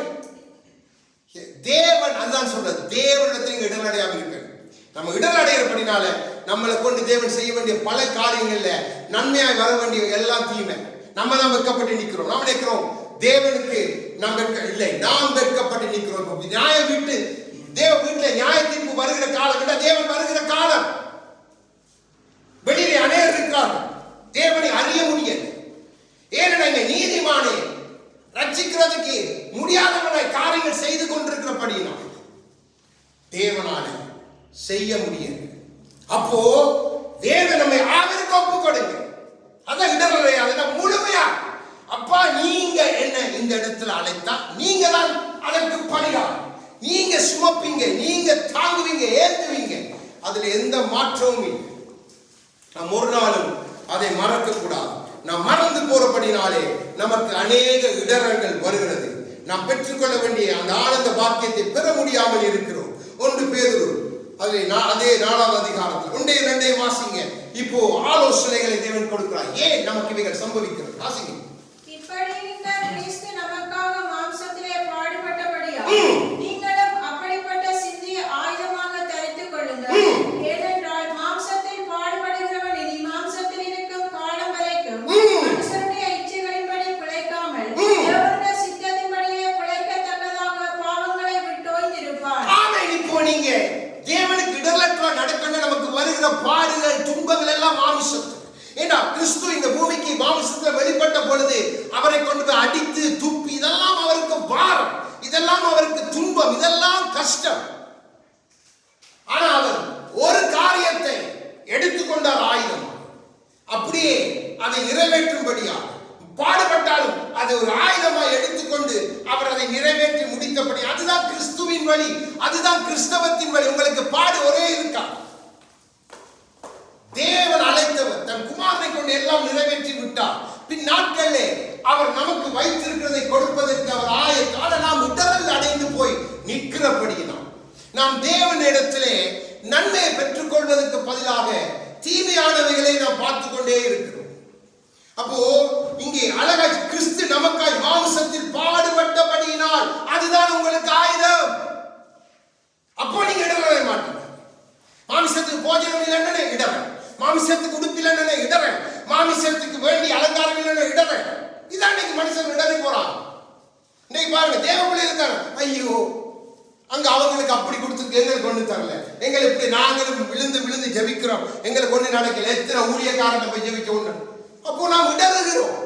தேவன் அதுதான் சொல்றது, தேவனிடத்தில் இடரடையாக இருக்க. நம்ம இடர் அடைகிறபடினால நம்மளை கொண்டு தேவன் செய்ய வேண்டிய பல காரியங்கள்ல நன்மையாய் வர வேண்டிய எல்லாம் தீமை. நம்ம தான் வெட்கப்பட்டு நிற்கிறோம். நம்ம நிற்கிறோம் தேவனுக்கு நாம் இல்லை, நாம் வெட்கப்பட்டு நிற்கிறோம். நியாய வீட்டு தேவ வீட்டுல நியாய தீர்ப்பு வருகிற காலம், தேவன் வருகிற காலம். வெளியே அநேகர் இருக்கிறார்கள், தேவனை அறிய முடியாது. ஏனென்றால் நீதிமானே ரட்சிக்கிறதுக்கு முடியாதவனாய் காரியங்கள் செய்து கொண்டிருக்கிறபடியினால் தேவனால செய்ய முடியாது. அப்போ தேவன் நம்மை அவருக்கு ஒப்பு கொடுங்க. அதான் இடரலையா முழுமையா. அப்பா நீங்க என்ன இந்த இடத்துல அழைத்தா நீங்க தான் அதற்கு பணியாளர். நீங்க சுமப்பீங்க, நீங்க தாங்குவீங்க, ஏற்றுவீங்க. அதுல எந்த மாற்றமும் இல்லை. நாம் ஒரு நாளும் அதை மறக்க கூடாது. நாம் மறந்து போறபடினாலே நமக்கு அநேக இடரல்கள் வருகிறது. நாம் பெற்றுக்கொள்ள வேண்டிய அந்த ஆனந்த பாக்கியத்தை பெற முடியாமல் இருக்கிறோம். 1 பேதுரு அதே 4ஆம் அதிகாரத்தில் 1, 2 வாசிங்க. இப்போ ஆலோசனைகளை தேவன் கொடுக்கிறார். ஏன் நமக்கு இவைகள் சம்பவிக்கிறது? வாசிங்க. இப்படி நீங்கள் கிறிஸ்து நமக்காக மாம்சத்திலே பாடுபட்டபடியால் நீங்களும் அப்படிப்பட்ட சிந்தையை ஆயுதமாக தரித்துக் கொள்ளுங்கள். ஏனென்றால் மாம்சத்தில் பாடுபடுகிறவன் இனி மாம்சத்தில் இருக்கும் காலம் வரைக்கும் மனுஷருடைய இச்சைகளின்படி பிழைக்காமல் தேவனுடைய சித்தத்தின்படியே பிழைக்கத்தக்கதாக பாவங்களை விட்டு ஓய்ந்திருப்பார். ஆமென். இப்போ நீங்க தேவனுக்கு இடரலற்ற நடக்கணும். நமக்கு வருகிற பாடுகள் துன்பங்கள் எல்லாம் மாம்சத்தில். ஏன்னா கிறிஸ்து இந்த பூமிக்கு மாம்சத்தில் வெளிப்பட்ட பொழுது அவரை கொண்டு போய் அடித்து துப்பி, இதெல்லாம் அவருக்கு பாரம், இதெல்லாம் அவருக்கு துன்பம், இதெல்லாம் கஷ்டம். ஆனா அவர் ஒரு காரியத்தை எடுத்துக்கொண்டார் ஆயுதம். அப்படியே அதை நிறைவேற்றும்படியா பாடுபட்டாலும் அதை ஒரு ஆயுதமாய் எடுத்துக்கொண்டு அவர் அதை நிறைவேற்றி முடித்தபடி. அதுதான் கிறிஸ்துவின் வழி, அதுதான் கிறிஸ்தவத்தின் வழி. உங்களுக்கு பாடு ஒரே இருக்கா? தேவன் அழைத்தவர் தன் குமாரனை கொண்டு எல்லாம் நிறைவேற்றி விட்டார். பின் நாட்களிலே அவர் நமக்கு வைத்திருக்கிறதை கொடுப்பதற்கு அவர் ஆயத்தான நாம் இடரல் அடைந்து போய் நிற்கிறபடியினால் நாம் தேவனிடத்திலே நன்மையை பெற்றுக் கொள்வதற்கு பதிலாக தீமையானவைகளை நாம் பார்த்து கொண்டே இருக்கிறோம். அப்போ இங்கே அழகா கிறிஸ்து நமக்காய் மாம்சத்தில் பாடுபட்டபடியினால் அதுதான் உங்களுக்கு ஆயுதம். அப்போ நீங்க இடரல் மாட்டீங்க. மாமிசத்துக்கு போஜனம் இல்லைன்னு இடறேன், மாமிசத்துக்கு உடுப்பு இல்லைன்னு இடறேன், மாமிசத்துக்கு வேண்டிய அலங்காரம் இல்லைன்னு இடறேன். இதான் இன்னைக்கு மனுஷன் இடறி போறான். இன்னைக்கு பாருங்க, தேவ பிள்ளை இருக்காங்க, ஐயோ அங்க அவங்களுக்கு அப்படி கொடுத்துருக்கு, எங்களுக்கு ஒண்ணு தரல, எங்களை இப்படி நாங்களும் விழுந்து விழுந்து ஜெபிக்கிறோம், எங்களுக்கு ஒண்ணு நடக்கல, எத்தனை ஊழியக்காரன் போய் ஜெபிக்க ஒண்ணு. அப்போ நாம் இடறுகிறோம்.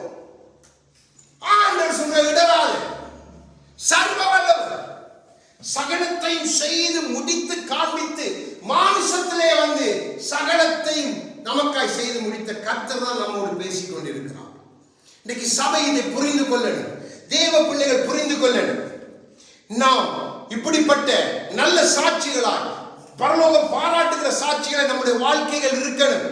ஆண்டவர் சொல்ற இடராது, சர்வ வல்லவர் சகலத்தையும் செய்து முடித்து காண்பித்து மாமிசத்திலே வந்து சகலத்தையும் நமக்காய் செய்து முடித்த கர்த்தர் தான் நம்மோடு பேசிக் கொண்டிருக்கிறார். இன்னைக்கு சபை இதை புரிந்து கொள்ளணும். தேவ பிள்ளைகள் புரிந்து கொள்ளணும். நாம் இப்படிப்பட்ட நல்ல சாட்சிகளாய் பரலோகம் பாராட்டுகிற சாட்சிகளை நம்முடைய வாழ்க்கைகள் இருக்கணும்.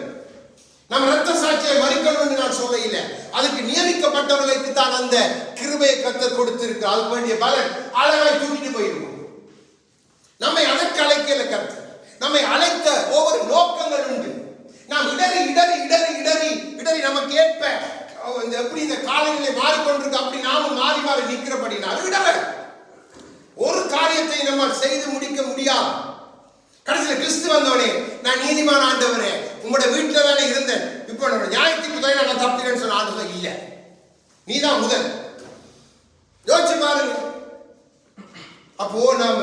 நம்ம ரத்த சாட்சியை மறிக்கணும் என்று நான் சொல்ல இல்லை. அதுக்கு நியமிக்கப்பட்டவர்களுக்கு தான் அந்த கிருபையை கர்த்தர் கொடுத்திருக்கிறார். அதுக்கு வேண்டிய பலன் அழகாய் தூக்கிட்டு போயிடுவோம். நம்மை அதற்கு அழைக்கல கர்த்தர். நம்மை அழைத்த ஒவ்வொரு நோக்கங்கள் உண்டு. நாம் இடறி இடறி இடறி இடறி இடறி நமக்கு ஏற்ப எப்படி இந்த காலநிலை மாறிக்கொண்டிருக்கு அப்படி நாமும் மாறி மாறி நிற்கிறபடினாலும் இடற ஒரு காரியத்தை நம்ம செய்து முடிக்க முடியாது. கடைசியில் கிறிஸ்து வந்தவனே, நான் நீதிமான ஆண்டவரே, உங்களோட வீட்டில் தானே இருந்தேன், இப்போ நியாயத்துக்கு தான் நான் தப்பிக்கிறேன்னு சொன்ன ஆண்டவர் இல்லை, நீதான் முதல். யோசிச்சு பாருங்க. அப்போ நாம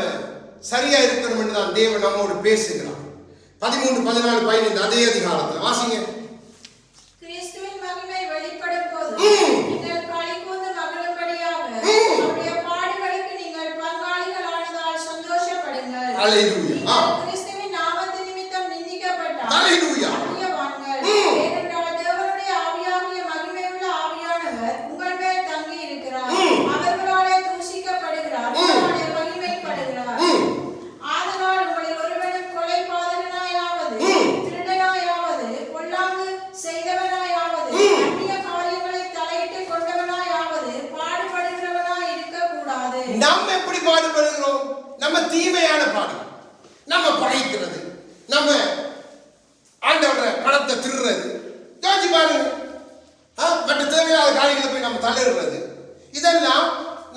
சரியா இருக்கணும் என்று தான் தேவன் நம்மோடு பேசுகிறார். 13, 14, 15 அதே அதிகாரத்தில் வாசிங்க. கிறிஸ்துவின் மகிமை வெளிப்படும் போது நீங்கள் களிகூர்ந்து மகிழும்படியாக அவருடைய பாடுகளுக்கு நீங்கள் பங்காளிகளானதால் சந்தோஷப்படுங்கள். அல்லேலூயா. கிறிஸ்துவின் நாமத்து நிமித்தம் நிந்திக்கப்பட்டால் அல்லேலூயா. பாக்கியவான்கள். ஏனென்றால் தேவனுடைய ஆவியாகிய மகிமையுள்ள ஆவியானவர் உங்கள் மேல் தங்கி இருக்கிறார். அவர்களாலே தூஷிக்கப்படுகிறார், அவர்களாலே மகிமைப்படுகிறார். ஆதலால் உங்களில் ஒருவனும் கொலைபாதகனாயாவது, திருடனாயாவது, பொல்லாங்கு செய்தவனாயாவது, அந்நிய காரியங்களை தலையிட்டுக் கொண்டவனாயாவது பாடுபடுகிறவனாய் இருக்கக்கூடாது. நாம் எப்படி பாடுபடுகிறோம்? நம்ம தீமையான பாடு, நம்ம பகைக்கிறது, நம்ம ஆண்டவரை பணத்தை திருடுறது, யோசிச்சு பாருங்க. மற்ற தேவையில்லாத காரியங்களை போய் நம்ம தள்ளிடுறது, இதெல்லாம்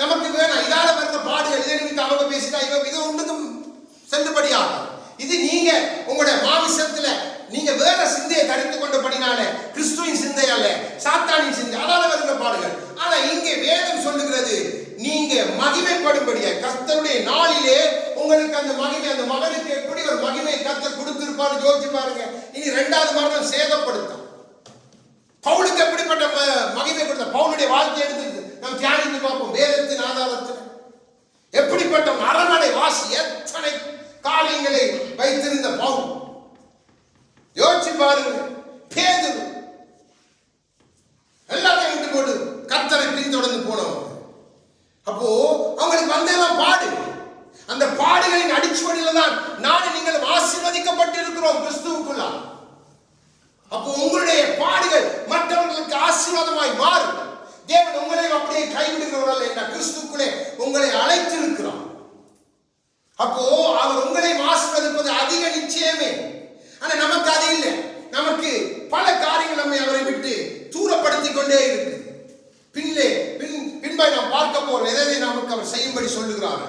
நமக்கு வேணாம். இதால வருகிற பாடுகள், இதை நிமித்தம் அவங்க பேசிட்டா இது ஒன்றுக்கும் செல்லுபடியாகும். இது நீங்க உங்களுடைய மாமிசத்துல நீங்க வேற சிந்தையை தரித்து கொண்டபடினால, கிறிஸ்துவின் சிந்தை அல்ல, சாத்தானின் சிந்தை, அதால வருகிற பாடுகள். ஆனா இங்கே வேதம் சொல்லுகிறது, நீங்க மகிமைப்படும்படியா கர்த்தருடைய நாளிலே உங்களுக்கு அந்த மகிமை, அந்த மகனுக்கு எப்படி ஒரு மகிமை கர்த்தர் கொடுத்திருப்பாரு யோசிச்சு பாருங்க. இனி 2வது மரணம் சேதப்படுத்தும். பவுலுக்கு எப்படிப்பட்ட மகிமை கொடுத்த பவுலுடைய வாழ்க்கை எடுத்து நாம் தியானித்து பார்ப்போம். வேதத்தின் ஆதாரத்தில் எப்படிப்பட்ட அரண்மனை வாசி, எத்தனை காரியங்களை வைத்திருந்த பவுல் யோசிச்சு பாருங்க. பேதுரு எல்லாத்தையும் விட்டு போட்டு கர்த்தரை பின்தொடர்ந்து போனவங்க. அப்போ அவங்களுக்கு வந்தெல்லாம் பாடு. அந்த பாடுகளின் அடிச்சுவடியில தான் நானும் நீங்களும் ஆசீர்வதிக்கப்பட்டு இருக்கிறோம் கிறிஸ்துவுக்குள்ள. அப்போ உங்களுடைய பாடுகள் மற்றவர்களுக்கு ஆசீர்வாதமாய் மாறும். தேவன் உங்களையும் அப்படியே கைவிடுகிறவர்கள் என்ற கிறிஸ்துக்குள்ளே உங்களை அழைத்திருக்கிறார். அப்போ அவர் உங்களையும் ஆசீர்வதிப்பது அதிக நிச்சயமே. ஆனா நமக்கு அது இல்லை. நமக்கு பல காரியங்கள் நம்மை அவரை விட்டு தூரப்படுத்தி கொண்டே இருக்கு. பின்பை நாம் பார்க்க போறோம் எதை நமக்கு அவர் செய்யும்படி சொல்லுகிறார்.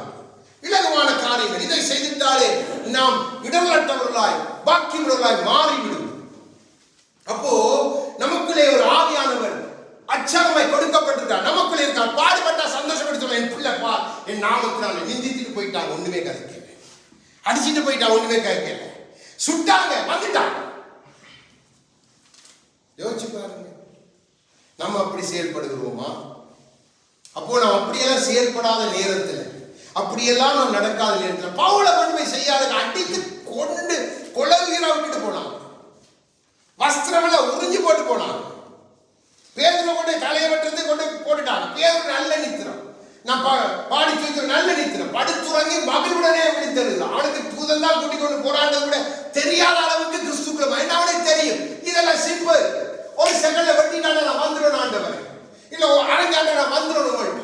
இலகுவான காரியங்கள், இதை செய்துட்டாலே நாம் இடர்லற்றவர்களாய் பாக்கியவர்களாய் மாறிவிடும். அப்போ நமக்குள்ளே ஒரு ஆவியானவர் அச்சகமாய் கொடுக்கப்பட்டிருக்கார். நமக்குள்ளே இருக்கார். பாடுபட்டா சந்தோஷப்படுத்த, என் பிள்ளை பா என் நாமத்தினால நிந்தித்துட்டு போயிட்டாங்க, ஒண்ணுமே கதைக்கல, அடிச்சுட்டு போயிட்டா ஒண்ணுமே கதைக்கல, சுட்டாங்க வந்துட்டாங்க. யோசிச்சு பாருங்க, நம்ம அப்படி செயல்படுகிறோமா? அப்போ நாம் அப்படியெல்லாம் செயல்படாத நேரத்தில், அப்படியெல்லாம் நாம் நடக்காத நேரத்தில் பவுலை கொண்டு போய் செய்யாத அடித்து கொண்டு கொலவுகிற விட்டுட்டு போனாங்க. வஸ்திரமெல்லாம் உறிஞ்சு போட்டு போனாங்க. பேதுரை கொண்டு தலையை வெட்டுறது கொண்டு போட்டுட்டாங்க. பேதுரு நல்ல நித்திரம், நான் பாடி தூக்கிற நல்ல நித்திரம், படுத்துறங்கி மகிழ்வுடனே விழித்தெழுது. அவனுக்கு தூதன் தான் கூட்டிக் கொண்டு போராண்டது கூட தெரியாத அளவுக்கு கிறிஸ்துக்குள்ள அவனுக்கு தெரியும். இதெல்லாம் சிம்பிள். ஒரு செகண்ட்ல வெட்டினால நான் வந்துடும் ஆண்டவர், இல்ல அரைஞ்சாண்ட நான் வந்துடும் உங்கள்கிட்ட.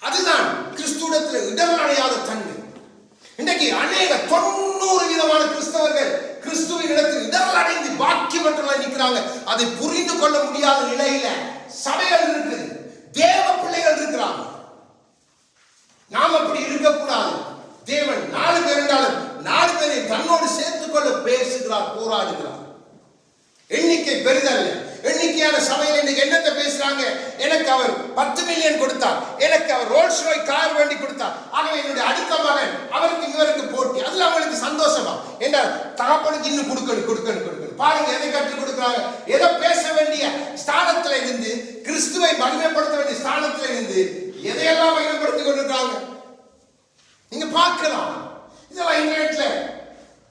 அதுதான் கிறிஸ்துவத்தில் இடமடையாத தன்மை. இன்றைக்கு அநேக 90 விதமான கிறிஸ்தவர்கள் கிறிஸ்துவின் இடத்தில் இடர்கள் அடைந்து பாக்கியமற்றவர்களாக நிற்கிறாங்க. அதை புரிந்து கொள்ள முடியாத நிலையில சபைகள் இருக்குது, தேவ பிள்ளைகள் இருக்கிறாங்க. நாம் அப்படி இருக்கக்கூடாது. தேவன் 4 பேர் என்றாலும் 4 பேரை தன்னோடு சேர்த்துக் கொள்ள பேசுகிறார், போராடுகிறார். எண்ணிக்கை பெரிதல்ல. எண்ணிக்கையான சபையில் இன்னைக்கு என்னத்தை பேசுறாங்க? எனக்கு அவர் 10 மில்லியன் கொடுத்தார், எனக்கு அவர் ரோல்ஸ் ராய்ஸ் கார் வேண்டி கொடுத்தார், ஆகவே என்னுடைய அடுத்த மகன் அவருக்கு இவருக்கு போட்டி. அதுல அவங்களுக்கு சந்தோஷமா? என்ன தகப்பனுக்கு இன்னும் கொடுக்கணும். பாருங்க எதை கற்றுக் கொடுக்குறாங்க. ஏதோ பேச வேண்டிய ஸ்தானத்துல இருந்து, கிறிஸ்துவை மகிமைப்படுத்த வேண்டிய ஸ்தானத்துல இருந்து எதையெல்லாம் மகிமைப்படுத்திக் கொண்டிருக்காங்க நீங்க பார்க்கலாம். இதெல்லாம் இன்டர்நெட்ல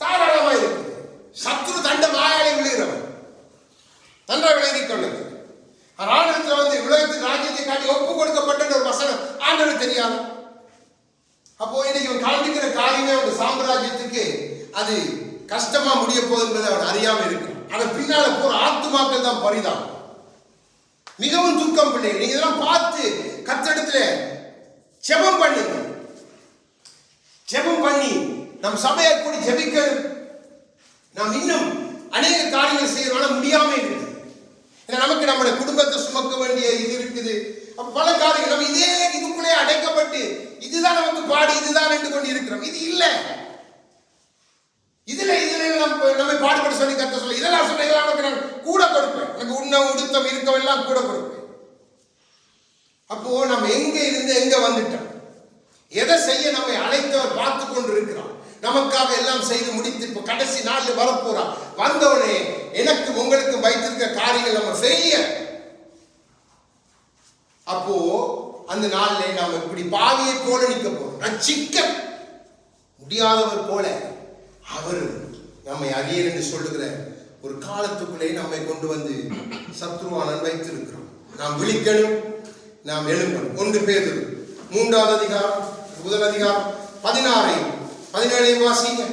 தாராளமா இருக்கு. சத்ரு தண்ட மாயாளி விழுகிறவன் நன்றாக விளங்கிக் கொள்ளுங்க. ஆண்டவத்துல வந்து உலகத்தின் ராஜ்யத்தை காட்டி ஒப்பு கொடுக்கப்பட்ட ஒரு வசனம் ஆண்டவருக்கு தெரியாது. அப்போ இன்னைக்கு அவன் காண்பிக்கிற காரியமே அவன் சாம்ராஜ்யத்துக்கு அது கஷ்டமா முடிய போகுது என்பதை அவன் அறியாம இருக்கு. அதன் பின்னால போற ஆத்துமாக்கள் தான் பரிதான். மிகவும் துக்கம் பிள்ளைகள். நீங்க இதெல்லாம் பார்த்து கர்த்தரிடத்துல ஜெபம் பண்ணுங்க. ஜெபம் பண்ணி நம் சபையை கூடி ஜெபிக்கணும். நாம் இன்னும் அநேக காரியங்கள் செய்யறோம், முடியாம இருக்குது. நமக்கு நம்முடைய குடும்பத்தை சுமக்க வேண்டிய இது இருக்குது. அப்ப பல காரியங்கள் நம்ம இதே இதுக்குள்ளே அடைக்கப்பட்டு இதுதான் நமக்கு பாடி இதுதான் என்று கொண்டு இருக்கிறோம். இது இல்லை. இதுல நம்மை பாடுபட சொல்லி கத்த சொல்லி இதெல்லாம் சொன்ன இதெல்லாம் நமக்கு நான் கூட கொடுப்பேன். எனக்கு உண்ண உடுத்தம் இருக்கவெல்லாம் கூட கொடுப்பேன். அப்போ நம்ம எங்க இருந்து எங்க வந்துட்டோம்? எதை செய்ய நம்மை அழைத்தவர் பார்த்து கொண்டு இருக்கிறார். நமக்காக எல்லாம் செய்து முடித்து இப்ப கடைசி நாளில் வரப்போறான். வந்தவனே எனக்கு உங்களுக்கு வைத்திருக்க காரியங்கள் நம்ம ஃபெயிலியர். அப்போ அந்த நாளில் நாம் இப்படி பாவியை போல நிற்க போறோம். ரட்சிக்க முடியாதவர் போல அவர் நம்மை அறியர் என்று சொல்லுகிற ஒரு காலத்துக்குள்ளே நம்மை கொண்டு வந்து சத்ருவானன் வைத்திருக்கிறோம். நாம் விழிக்கணும், நாம் எழும்பணும். 1 பேதுரு 3வது அதிகாரம் 1 அதிகாரம் 16 வாசிங்க.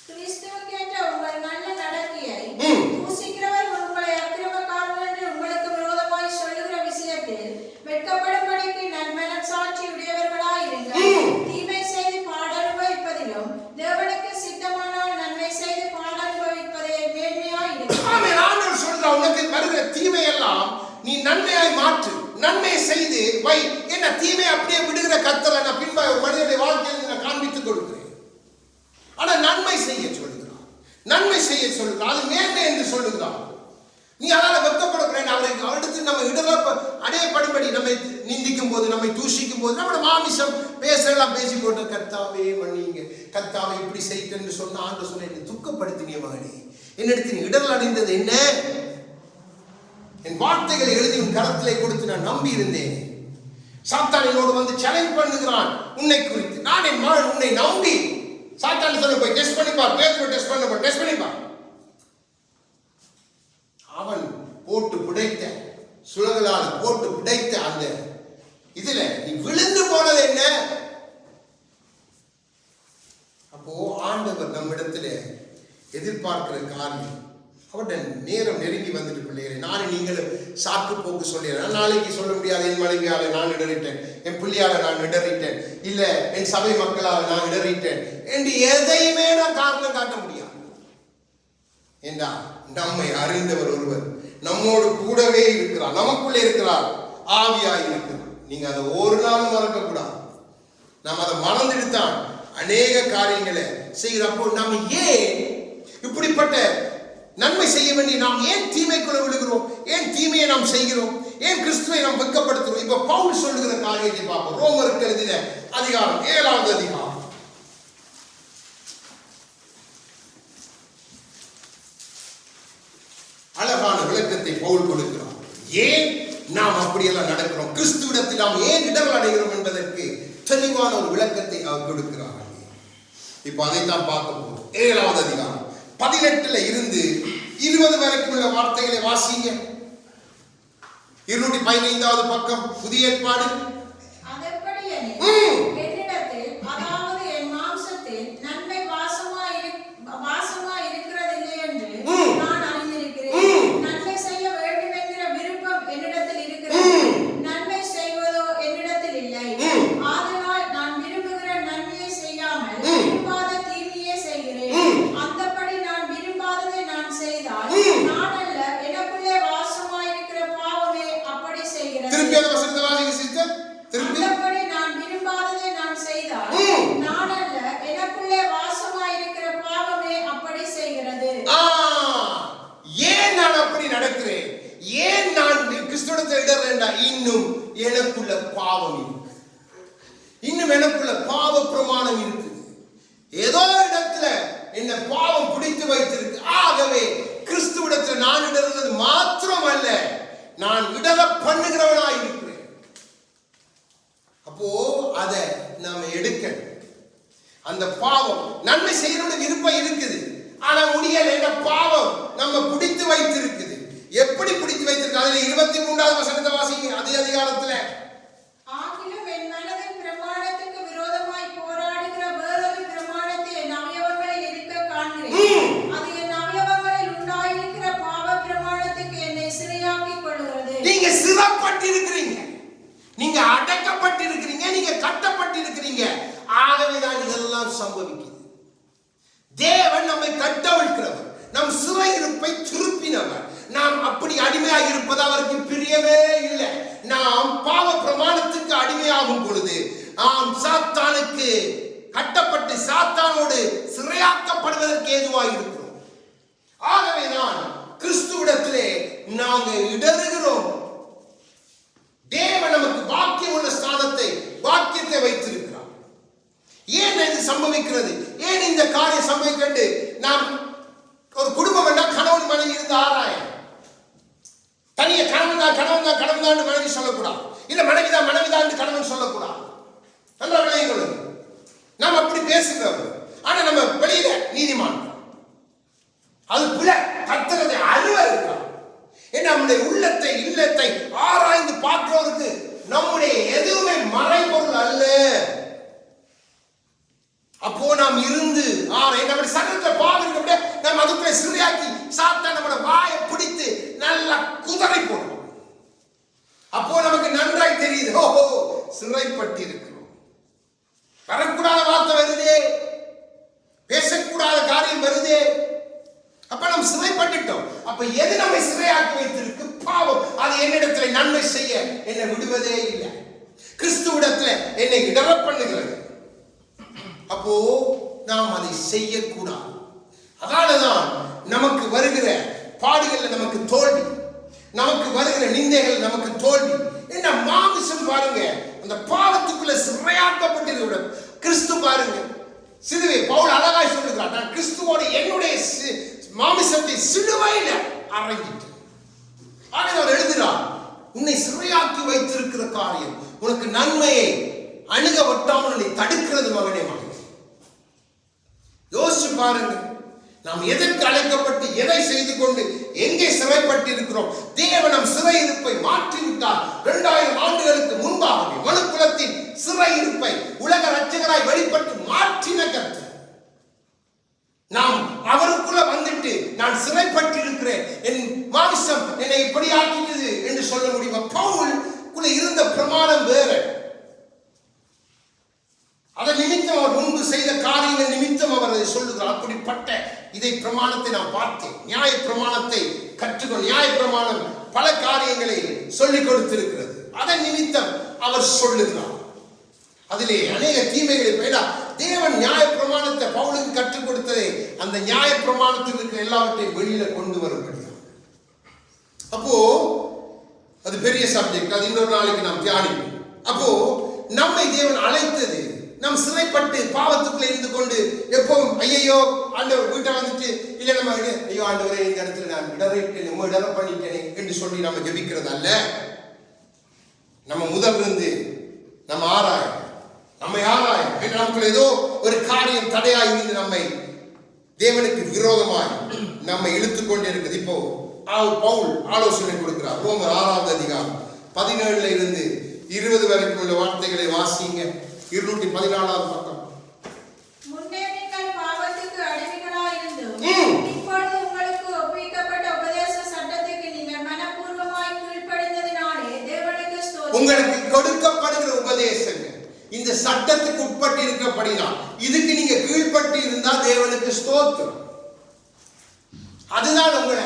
கிறிஸ்துவுக்கேற்ற உங்கள் நல்ல நடக்கையை தூசிக்கிறவர் உங்களை அக்கிரமக்காரர்கள் என்று உங்களுக்கு விரோதமாய் சொல்லுகிற விஷயத்தில் வெட்கப்படும்படிக்கு நன்மனச்சாட்சி உடையவர்களாயிருங்கள். தீமை செய்து பாடனுபவிப்பதிலும் தேவனுக்கு சித்தமானால் நன்மை செய்து பாடனுபவிப்பதே மேன்மையாயிருக்கும். ஆமென். ஆண்டவர் சொல்றார், உனக்கு வருகிற தீமையெல்லாம் நீ நன்மையாய் மாற்று. நன்மை செய்து வை. என்ன தீமை அப்படியே விடுகிற கர்த்தரை நான் பின்பு ஒரு மனிதனுடைய வாழ்க்கையில் நான் காண்பித்துக் கொடுக்கிறேன். ஆனா நன்மை செய்ய சொல்லுகிறார், நன்மை செய்ய சொல்லுகிறார். அது மேன்மை என்று சொல்லுகிறார். நீ அதனால வெட்கப்படக்கூடாது. அவரிடத்தில் நம்ம இடல அடையப்படும்படி நம்மை நிந்திக்கும் போது, நம்மை தூஷிக்கும் போது, நம்மளோட மாமிசம் பேசலாம் பேசி போட்டு கர்த்தாவே மன்னிங்க, கர்த்தாவை இப்படி செய்து சொன்ன ஆண்டு சொன்ன என்னை துக்கப்படுத்தினிய மகனே, என்னிடத்தில் இடல் அடைந்தது என்ன? என் வார்த்தைகளை எழுதி உன் கரத்திலே கொடுத்து நான் நம்பி இருந்தேன். சாத்தான் என்னோடு வந்து சேலஞ்ச் பண்ணுகிறான் உன்னை குறித்து. நான் என் மகன் உன்னை நம்பி சாத்தான் சொல்ல போய் டெஸ்ட் பண்ணிப்பார். பேதுரு டெஸ்ட் பண்ணிப்பார். அவன் போட்டு புடைத்த சுழலால் போட்டு புடைத்த அந்த இதுல நீ விழுந்து போனது என்ன? அப்போ ஆண்டவர் நம்மிடத்துல எதிர்பார்க்கிற காரியம், அவருடைய நேரம் நெருங்கி வந்துட்டு பிள்ளைகளை நானும் நீங்களும் சாக்கு போக்கு சொல்லிடுறேன். நாளைக்கு சொல்ல முடியாது, என் மனைவியால நான் இடறிட்டேன், என் பிள்ளையால நான் இடறிட்டேன், இல்ல என் சபை மக்களால் நான் இடறிட்டேன் என்று எதையுமே நான் காரணம் காட்ட முடியாது. ஏண்டா நம்மை அறிந்தவர் ஒருவர் நம்மோடு கூடவே இருக்கிறார், நமக்குள்ளே இருக்கிறார், ஆவியாய் இருக்கிறார். நீங்க அதை ஒரு நாளும் மறக்க கூடாது. நாம் அதை மறந்துடுத்தான் அநேக காரியங்களை செய்கிறப்போ நம்ம ஏன் இப்படிப்பட்ட நன்மை செய்ய வேண்டிய நாம் ஏன் தீமைக்குள்ள விழுகிறோம்? ஏன் தீமையை நாம் செய்கிறோம்? ஏன் கிறிஸ்துவை நாம் வெட்கப்படுத்துகிறோம்? இப்ப பவுல் சொல்லுகிற காரியத்தை பார்ப்போம். ரோமருக்கு எழுதின அதிகாரம் 7வது அதிகாரம். அழகான விளக்கத்தை பவுல் கொடுக்கிறார். ஏன் நாம் அப்படியெல்லாம் நடக்கிறோம், கிறிஸ்துவிடத்தில் நாம் ஏன் இடர்கள் அடைகிறோம் என்பதற்கு தெளிவான ஒரு விளக்கத்தை அவர் கொடுக்கிறார். இப்ப அதைத்தான் பார்க்க போகிறோம். 7வது அதிகாரம் 18 இருந்து 20 வரைக்கும் உள்ள வார்த்தைகளை வாசிங்க. 215வது பக்கம் புதிய ஏற்பாடு. என்னிடத்தில் அதாவது என் மாம்சத்தில் நன்மை வாசமா இருக்கிறதில்லை என்று நான் அறிந்திருக்கிறேன். நன்மை செய்ய வேண்டும் என்கிற விருப்பம் என்னிடத்தில் இருக்கிறது, நன்மை செய்வதோ என்னிடத்தில் இல்லை. ஆதலால் நான் விரும்புகிற நன்மையை செய்யாமல் விரும்பாத தீமையே செய்கிறேன். அந்தபடி நான் விரும்பாததை நான் செய்தால் நான் அல்ல, எனக்குள்ளே வாசமாயிருக்கிற பாவமே அப்படி செய்கிறது. திருப்பி அந்த வசனத்தை வாசிங்க சிஸ்டர். அந்தபடி நான் விரும்பாததை நான் செய்தால் நான் அல்ல, எனக்குள்ளே வாசமாயிருக்கிற பாவமே அப்படி செய்கிறது. ஏன் நான் அப்படி நடக்கிறேன்? ஏன் நான் கிறிஸ்துவிடத்தில் இடறேன்டா? இன்னும் எனக்குள்ள பாவம் இருக்கு, இன்னும் எனக்குள்ள பாவ பிரமாணம் இருக்கு. ஏதோ இடத்துல என்ன பாவம் பிடித்து வைத்திருக்கு. ஆகவே கிறிஸ்துவிடத்தில் நான் இடறது மாத்திரம் அல்ல, நான் இடர பண்ணுகிறவனாய் இருக்கிறேன். அப்போ அதை நாம எடுக்க, அந்த பாவம் நன்மை செய்யறோட விருப்பம் இருக்குது, ஆனா முடியல. என்ன பாவம் நம்ம பிடித்து வைத்திருக்குது. இருக்கு. அதுல 23வது வசனத்தை வாசிங்க. அதே அதிகாரத்துல ஆகிலும் என் மனதின் பிரமாணத்துக்கு விரோதமாய் போராடுகிற வேறொரு பிரமாணத்தை என் அவயவங்களில் இருக்க காண்கிறேன். அது என் அவயவங்களில் உண்டாயிருக்கிற பாவ பிரமாணத்துக்கு என்னை சிறையாக்கிக் கொள்கிறது. நீங்க சிறைப்பட்டிருக்கிறீங்க, நீங்க அடக்கப்பட்டிருக்கிறீங்க, நீங்க கட்டப்பட்டிருக்கிறீங்க. ஆகவேதான் இதெல்லாம் சம்பவிக்குது. தேவன் நம்மை கட்டவிழ்க்கிறவர், நம் சிறையிருப்பை திருப்பினவர். நாம் அப்படி அடிமையாக இருப்பது அவருக்கு பிரியவே இல்லை. நாம் பாவ பிரமாணத்துக்கு அடிமையாகும் பொழுது நாம் சாத்தானுக்கு கட்டப்பட்டு சாத்தானோடு சிறையாக்கப்படுவதற்கு ஏதுவாக இருக்கிறோம். ஆகவேதான் கிறிஸ்துவிடத்திலே நாங்கள் இடறுகிறோம். தேவன் நமக்கு பாக்கியம் உள்ள ஸ்தானத்தை, பாக்கியத்தை வைத்திருக்கிறார். ஏன் இது சம்பவிக்கிறது? ஏன் இந்த காரியம் சம்பவிக்கிறது? நாம் ஒரு குடும்பம் வேண்டாம், கணவன் மனைவி இருந்து ஆராய தனிய கணவன் தான் மனைவி சொல்லக்கூடாது, இல்ல மனைவிதான் கணவன் சொல்லக்கூடாது. நல்ல விளைய கொள்ளுங்க. நாம் அப்படி பேசுகிறோம், ஆனா நம்ம வெளியில நீதிமான். அது பிள்ளை கத்துறதை அழுவ இருக்கிறோம். நம்முடைய உள்ளத்தை இல்லத்தை ஆராய்ந்து பார்க்கிறவருக்கு நம்முடைய எதுவுமே மறைபொருள் அல்ல. அப்போ நாம் இருந்து நம்முடைய சகலத்தை பாவம் நாம் அதுக்குள்ளே சிறையாக்கி சாத்தான் நம்மளோட வாயை பிடித்து நல்லா குதிரை போடுவோம். அப்போ நமக்கு நன்றாய் தெரியுது, ஓஹோ சிறைப்பட்டு இருக்கிறோம். வரக்கூடாத வார்த்தை வருதே, பேசக்கூடாத காரியம் வருதே. அப்ப நாம் சிறைப்பட்டுட்டோம். அப்ப எது நம்மை சிறையாக்கி வைத்திருக்கு? பாவம். அது என்னிடத்துல நன்மை செய்ய என்னை விடுவதே இல்லை. கிறிஸ்துவிடத்துல என்னை இடர பண்ணுகிறது. அப்போ நாம் அதை செய்யக்கூடாது. அதனாலதான் நமக்கு வருகிற பாடுகள் நமக்கு தோல்வி, நமக்கு வருகிற நிந்தைகள் நமக்கு தோல்வி. என்ன மாமிசம் பாருங்க, அந்த பாவத்துக்குள்ள சிறையாக்கப்பட்டிருக்கிற கிறிஸ்து பாருங்க. சிலுவை பவுல் அழகாய் சொல்லுகிறார், நான் கிறிஸ்துவோடு என்னுடைய மாமிசத்தை சிலுவையில அறைஞ்சிட்டேன். ஆனால் அவர் எழுதுகிறார், உன்னை சிறையாக்கி வைத்திருக்கிற காரியம் உனக்கு நன்மையை அணுக ஒட்டாமல் உன்னை தடுக்கிறது மகனே. மகன் யோசிச்சு பாருங்க, நாம் எதற்கு அழைக்கப்பட்டு எதை செய்து கொண்டு எங்கே சிறைப்பட்டு இருக்கிறோம்? தேவன் நம் சிறையிருப்பை மாற்றிவிட்டார். 2000 ஆண்டுகளுக்கு முன்பாகவே மனுக்குலத்தின் சிறையிருப்பை உலக ரட்சகராய் வெளிப்பட்டு மாற்றின கர்த்தர். நாம் அவருக்குள்ள வந்துட்டு நான் சிறைப்பட்டு இருக்கிறேன், என் மாமிசம் என்னை இப்படி ஆக்கிட்டது என்று சொல்ல முடியுமா? பவுலுக்குள்ள இருந்த பிரமாணம் வேற. அதன் நிமித்தம் அவர் முன்பு செய்த காரியங்கள் நிமித்தம் அவர் அதை சொல்லுகிறார். அப்படிப்பட்ட இதை பிரமாணத்தை நான் பார்த்தேன். நியாய பிரமாணத்தை கற்றுக்கொள். நியாய பிரமாணம் பல காரியங்களை சொல்லிக் கொடுத்திருக்கிறது. அதன் நிமித்தம் அவர் சொல்லுகிறார். அதிலே அநேக தீமைகளை பெயரா தேவன் நியாய பிரமாணத்தை பவுலுக்கு கற்றுக் கொடுத்ததை அந்த நியாய பிரமாணத்தில் இருக்கிற எல்லாவற்றையும் வெளியில கொண்டு வரும்படியா. அப்போ அது பெரிய சப்ஜெக்ட், அது இன்னொரு நாளைக்கு நாம் தியானிப்போம். அப்போ நம்மை தேவன் அழைத்தது, நம் சிறைப்பட்டு பாவத்துக்குள்ள இருந்து கொண்டு எப்பவும் ஐயோ ஆண்டவர் வீட்டை வந்துட்டு இல்லை நம்ம ஐயோ ஆண்டவரே இந்த இடத்துல நான் இடர பண்ணிட்டேனே என்று சொல்லி நம்ம ஜெபிக்கிறது அல்ல. நம்ம முதல் இருந்து நம்ம நம்மை ஆராய நமக்குள்ள ஏதோ ஒரு காரியம் தடையாய் இருந்து நம்மை தேவனுக்கு விரோதமாய் நம்மை இழுத்து கொண்டே இருக்குது. இப்போ பவுல் ஆலோசனை கொடுக்கிறார். ரோமர் 6வது அதிகாரம் 17 இருந்து 20 வரைக்கும் உள்ள வார்த்தைகளை வாசிங்க. 214வது பக்கம். முன்னே நீங்கள் பாவத்துக்கு அடிமைகளாய் இருந்தோம், இப்பொழுது உங்களுக்கு ஒப்புவிக்கப்பட்ட உபதேச சட்டத்துக்கு நீங்கள் மனப்பூர்வமாய் கீழ்ப்படிந்ததினாலே தேவனுக்கு ஸ்தோத்திரம். உங்களுக்கு கொடுக்கப்படுகிற உபதேசங்கள் இந்த சட்டத்துக்கு உட்பட்டு இருக்கப்படினால் இதுக்கு நீங்க கீழ்ப்பட்டு இருந்தா தேவனுக்கு ஸ்தோத்திரம். அதுதான் உங்களை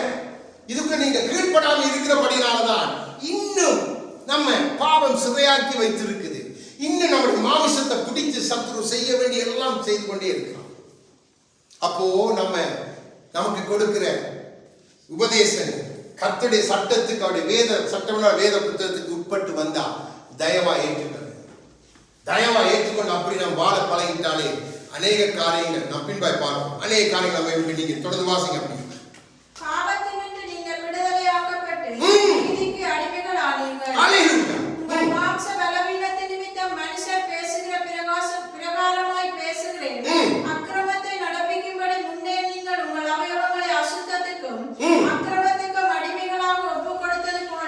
இதுக்கு நீங்க கீழ்ப்படாம இருக்கிறபடினால்தான் இன்னும் நம்ம பாவம் சிறையாக்கி வைத்திருக்குது. இன்னும் நம்முடைய மாமிசத்தை பிடித்து சத்ரு செய்ய வேண்டிய எல்லாம் செய்து கொண்டே இருக்கிறோம். அப்போ நமக்கு கொடுக்கிற உபதேசம் கர்த்தருடைய சட்டத்துக்கு, அவருடைய வேத சட்டம்னா வேத புத்தகத்துக்கு உட்பட்டு வந்தா தயவா ஏற்றுக்கொள்ள, தயவா ஏற்றுக்கொண்டு அப்படி நாம் வாழ பழகிட்டாலே அநேக காரியங்கள் நாம் பின்பாய் பார்ப்போம். அநேக காரியங்கள் நம்ம நீங்க தொடர்ந்து வாசிங்க. அப்படி பாவத்தினின்று நீங்கள் விடுதலையாக்கப்பட்டு நீதிக்கு அடிமைகள் ஆனீர்கள். உங்கள் மாம்ச பலவீனத்தின் நிமித்தம் மனுஷர் பேசுகிற பிரகாரமாய் பேசுகிறேன். அக்கிரமத்தை நடப்பிக்கும்படி முன்னே நீங்கள் உங்கள் அவயவங்களை அசுத்தத்துக்கும் அக்கிரமத்துக்கும் அடிமைகளாக ஒப்புக் கொடுத்தது போல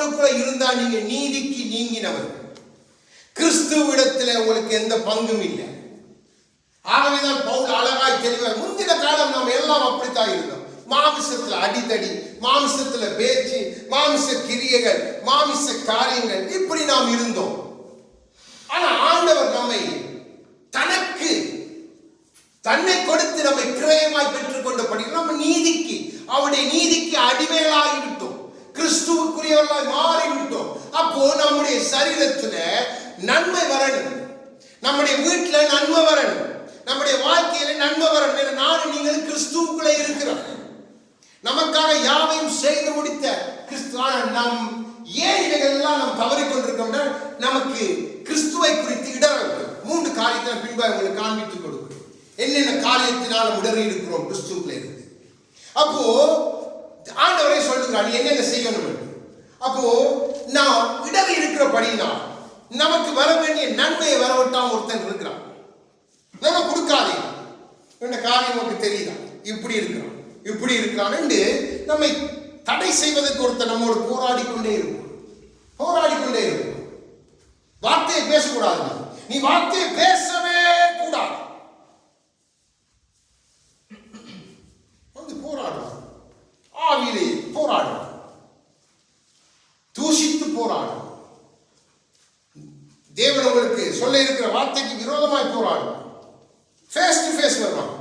உங்களுக்குள்ள இருந்தா நீங்க நீதிக்கு நீங்கினவர். கிறிஸ்துவிடத்துல உங்களுக்கு எந்த பங்கும் இல்லை. ஆகவேதான் பவுல் அழகாய் தெளிவாக, முந்தின காலம் நாம் எல்லாம் அப்படித்தான் இருந்தோம். மாமிசத்துல அடித்தடி, மாமிசத்துல பேச்சு, மாமிச கிரியைகள், மாமிச காரியங்கள், இப்படி நாம் இருந்தோம். ஆனா ஆண்டவர் நம்மை தன்னை கொடுத்து நம்மை கிரயமாய் பெற்றுக் கொண்டபடி நம்ம நீதிக்கு, அவருடைய நீதிக்கு அடிமைகளாகிவிட்டோம். கிறிஸ்துவுக்குரியவர்களாய் மாறிவிட்டோம். அப்போ நம்முடைய சரீரத்துல நன்மை வரணும், நம்முடைய வீட்டுல நன்மை வரணும், நம்முடைய வாழ்க்கையில நன்மை வரணும். நானும் நீங்கள் கிறிஸ்துவுக்குள்ளே இருக்கிறோம். நமக்காக யாவையும் செய்து முடித்த கிறிஸ்து. நம் ஏன் இவைகளெல்லாம் நாம் தவறிக்கொண்டிருக்கோம்னா, நமக்கு கிறிஸ்துவை குறித்து இடர்கள். 3 காரியத்தை பின்பு உங்களுக்கு காண்பித்துக் கொடுக்கிறோம். என்னென்ன காரியத்தினால் இடறி இருக்கிறோம் கிறிஸ்துவுக்குள்ளே இருந்து. அப்போ ஆண்டவரே சொல்லுகிறார் நீ என்னென்ன செய்யணும். அப்போ நான் இடறி இருக்கிறபடினா நமக்கு வர வேண்டிய நன்மையை வரவிட்டாம ஒருத்தன் இருக்கிறான். நம்ம கொடுக்காதே, இந்த காரியம் நமக்கு தெரியுதா, இப்படி இருக்கிறான் இப்படி இருக்கிறான் என்று நம்மை தடை செய்வதற்கு ஒருத்தர் நம்மோடு போராடிக்கொண்டே இருக்கும். வார்த்தையை பேசக்கூடாது, நீ வார்த்தையை பேசவே கூடாது. வந்து போராடுவார், ஆவியிலே போராடுவார், தூஷித்து போராடுவார். தேவன் உங்களுக்கு சொல்ல இருக்கிற வார்த்தைக்கு விரோதமாய் போராடுவார். ஃபேஸ் டு ஃபேஸ் வருவான்.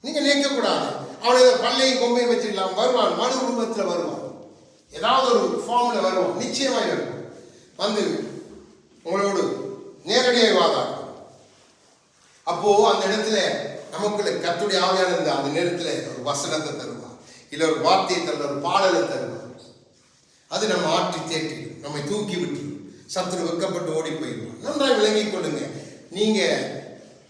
நீங்க நினைக்க கூடாது அவனை பல்லையும் கொம்பையும் வச்சிடலாம். வருவான், மனு உருவத்தில் வருவான், ஏதாவது ஒரு ஃபார்ம்ல வருவான், நிச்சயமாய் வருவான். வந்து உங்களோடு நேரடியாக வாதாடும். அப்போ அந்த இடத்துல நமக்குள்ள கர்த்தருடைய ஆவியான இருந்தா அந்த நேரத்துல ஒரு வசனத்தை தருவான், இல்ல ஒரு வார்த்தையை தருவான், ஒரு பாடலை தருவான். அது நம்ம ஆற்றி தேற்றிடும், நம்மை தூக்கி விட்டுடும், சத்துரு வெக்கப்பட்டு ஓடி போயிடுவான். நன்றாக விளங்கிக் கொள்ளுங்க. நீங்க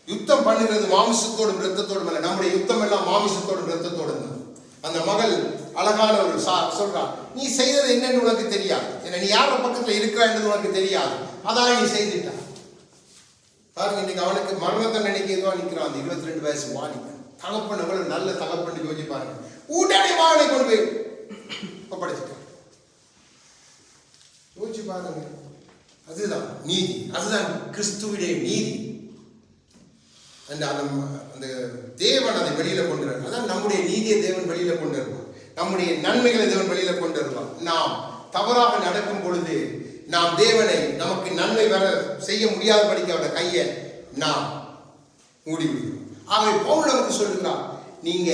யுத்தம் பண்ணுகிறது மாமிசத்தோடும் இரத்தத்தோடும் இல்லை. நம்முடைய யுத்தம் எல்லாம் மாமிசத்தோடும் இரத்தத்தோடும் தான். அந்த மகள் அழகான ஒரு சொல்றா, நீ செய்தது என்னன்னு உனக்கு தெரியாது, ஏன்னா நீ யார பக்கத்துல இருக்கிறான்னு உனக்கு தெரியாது, அதான் நீ செய்துட்டா. பாருங்க, இன்னைக்கு அவனுக்கு மரணத்தை நினைக்க ஏதோ நிற்கிறான். அந்த 22 வயசு வாலிபன் தகப்பன் எவ்வளவு நல்ல தகப்பன் யோசிச்சு பாருங்க. உடனே வாழை கொண்டு போய் ஒப்படைச்சிட்டான். யோசிச்சு பாருங்க. அதுதான் நீதி, அதுதான் கிறிஸ்துவுடைய நீதி. அந்த தேவன் அதை வெளியில கொண்டு வருவார். அதான் நம்முடைய நீதியை தேவன் வெளியில கொண்டு வருவார், நம்முடைய நன்மைகளை தேவன் வெளியில கொண்டு வருவார். நாம் தவறாக நடக்கும் பொழுது நாம் தேவனை நமக்கு நன்மை வர செய்ய முடியாதபடிக்கு அவருடைய கையை நாம் மூடிவிடுவோம். ஆகவே பவுல் நமக்கு சொல்லுகிறார், நீங்க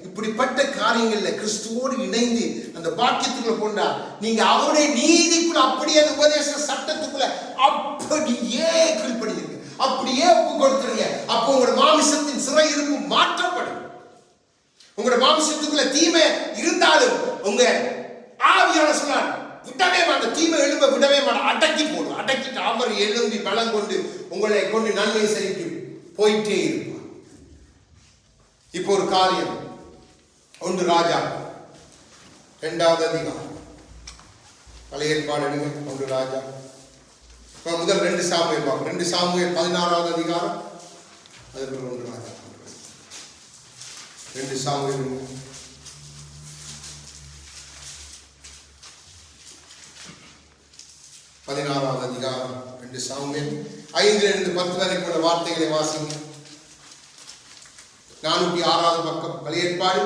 இப்படிப்பட்ட காரியங்கள்ல கிறிஸ்துவோடு இணைந்து அந்த பாக்கியத்துக்குள்ள கொண்டா நீங்க அவருடைய நீதிக்குள்ள அப்படியே அந்த உபதேச சட்டத்துக்குள்ள அப்படியே கீழ்ப்படுவீங்க, அப்படியே ஒப்பு கொடுத்துருங்க. அப்போ உங்களோட மாமிசத்தின் சிறை இருப்பு மாற்றப்படும். உங்களோட மாமிசத்துக்குள்ள தீமை இருந்தாலும் உங்க ஆவியான சொன்னார் விடவே மாட்டேன், தீமை எழும்ப விடவே மாட்டேன், அடக்கி போடும். அடக்கிட்டு அவர் எழும்பி பலம் கொண்டு உங்களை கொண்டு நன்மை செய்து போயிட்டே இருப்பார். இப்போ ஒரு காரியம், 1 ராஜா 2வது அதிகாரம், பழைய ஏற்பாடு எடுங்க. 1 ராஜா முதல் 2 சாமுவேல் பார்ப்போம். 2 சாமுவேல் 16வது அதிகாரம், அதுக்கு 1 ராஜா 2 சாமுவேல் 16வது அதிகாரம் 2 சாமுவேல் 5 10 வரைக்கும் உள்ள வார்த்தைகளை வாசிங்க. 406வது பக்கம், பழைய ஏற்பாடு.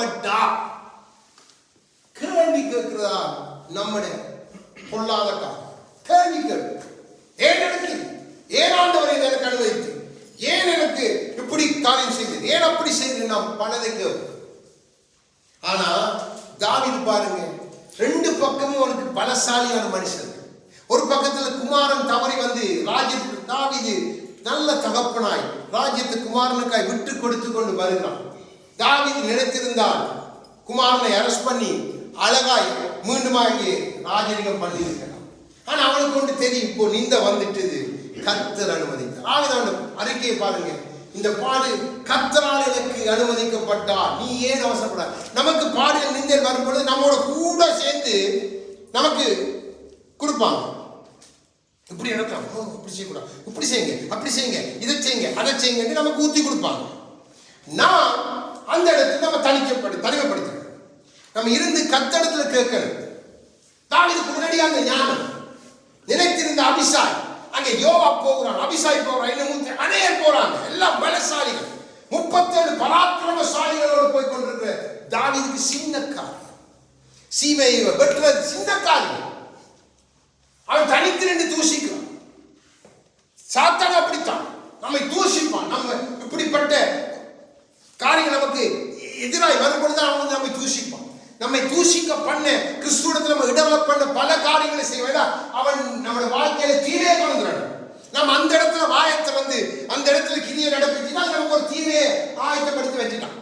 கொடுக்கப்பட்டா கேள்வி கேட்கிறதா நம்முடைய பொல்லாத கேள்வி கேட்கு. ஏன் எனக்கு, ஏன் ஆண்டவரை எனக்கு அனுமதித்து, ஏன் எனக்கு இப்படி காரியம் செய்து, ஏன் அப்படி செய்து நாம் பலதை கேட்போம். ஆனா தாவீது பாருங்க, ரெண்டு பக்கமும் அவனுக்கு பலசாலியான மனுஷன். ஒரு பக்கத்துல குமாரன் தவறி வந்து ராஜ்யத்துக்கு, தாவீது நல்ல தகப்பனாய் ராஜ்யத்து குமாரனுக்காய் விட்டு கொடுத்து கொண்டு வருகிறான். தாவீது நினைத்திருந்தால் குமாரனை அரெஸ்ட் பண்ணி அழகாய் மீண்டும் ராஜரிகம் பண்ணியிருக்கிறான். ஆனா அவனுக்கு கொண்டு தெரியும், இப்போ நிந்த வந்துட்டது, கர்த்தர் அனுமதித்தார். அவன் அறிக்கையை பாருங்க, இந்த பாடு கர்த்தரால் எனக்கு அனுமதிக்கப்பட்டால் நீ ஏன் அவசரப்பட. நமக்கு பாடல் நிந்தல் வரும்பொழுது நம்மோட கூட சேர்ந்து நமக்கு கொடுப்பாங்க. இப்படி நடக்கலாம், இப்படி செய்யக்கூடாது, இப்படி செய்யுங்க, அப்படி செய்யுங்க, இதை செய்யுங்க, அதை செய்யுங்க, நமக்கு ஊத்தி கொடுப்பாங்க. நான் அந்த இடத்துல நம்ம தனிமைப்படுத்தணும். நம்ம இருந்து கர்த்தரிடத்துல கேட்கணும். தாவீதுக்கு முன்னாடி அந்த ஞானம் நினைத்திருந்த அபிசாய், அங்கே யோவாப் போகிறான், அபிசாய் போகிறான், இன்னும் அநேகர் போறாங்க, எல்லாம் பலசாலிகள், 37 பராக்கிரமசாலிகளோடு போய் கொண்டிருக்கிற தாவீதுக்கு சின்ன காரியம், சீமையை வெட்டுறது சின்ன காரியம். அவன் தனித்து நின்று தூசிக்கிறான். சாத்தான் அப்படித்தான் நம்மை தூசிப்பான். நம்ம இப்படிப்பட்ட காரியங்கள் நமக்கு எதிராக வரும்பொழுது அவன் நம்மை தூசிப்பான். நம்மை தூசிக்க பண்ண கிறிஸ்துவத்தில் நம்ம இடவ பண்ண பல காரியங்களை செய்வதா அவன் நம்மளோட வாழ்க்கையில தீமையை கொண்டுறான். நம்ம அந்த இடத்துல வாயத்தை வந்து அந்த இடத்துல கிரியை நடப்பிச்சுன்னா நமக்கு ஒரு தீமையை ஆயத்தப்படுத்தி வச்சுட்டான்.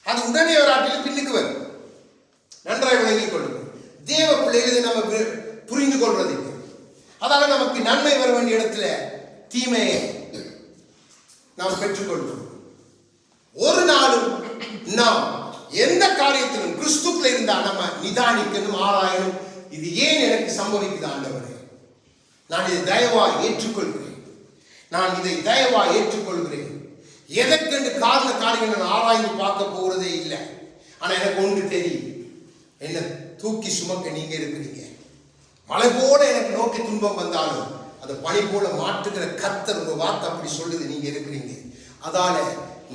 அது உடனே ஒரு ஆட்டில் பின்னுக்கு வரும். நன்றாய் விளங்கிக் கொள்ளுங்க. தேவ பிள்ளைகளை நம்ம புரிந்து கொள்வது, அதால நமக்கு நன்மை வர வேண்டிய இடத்துல தீமையை நாம் பெற்றுக்கொள்வோம். ஒரு நாளும் நாம் எந்த காரியத்திலும் கிறிஸ்துக்குள்ள இருந்தா நம்ம நிதானிக்கணும், ஆராயணும். இது ஏன் எனக்கு சம்பவிக்குது ஆண்டவரே, நான் இதை தயவாய் ஏற்றுக்கொள்கிறேன், நான் இதை தயவாய் ஏற்றுக்கொள்கிறேன். எதற்கென்று காரியங்கள் நான் ஆராய்ந்து பார்க்க போறதே இல்லை. ஆனா எனக்கு ஒன்று தெரியும், என்ன தூக்கி சுமக்க நீங்க இருக்கிறீங்க. மழை போல எனக்கு நோக்கி துன்பம் வந்தாலும் அதை பனி போல மாற்றுகிற கர்த்தர் உங்க வார்த்தை அப்படி சொல்லுது, நீங்க இருக்கிறீங்க. அதால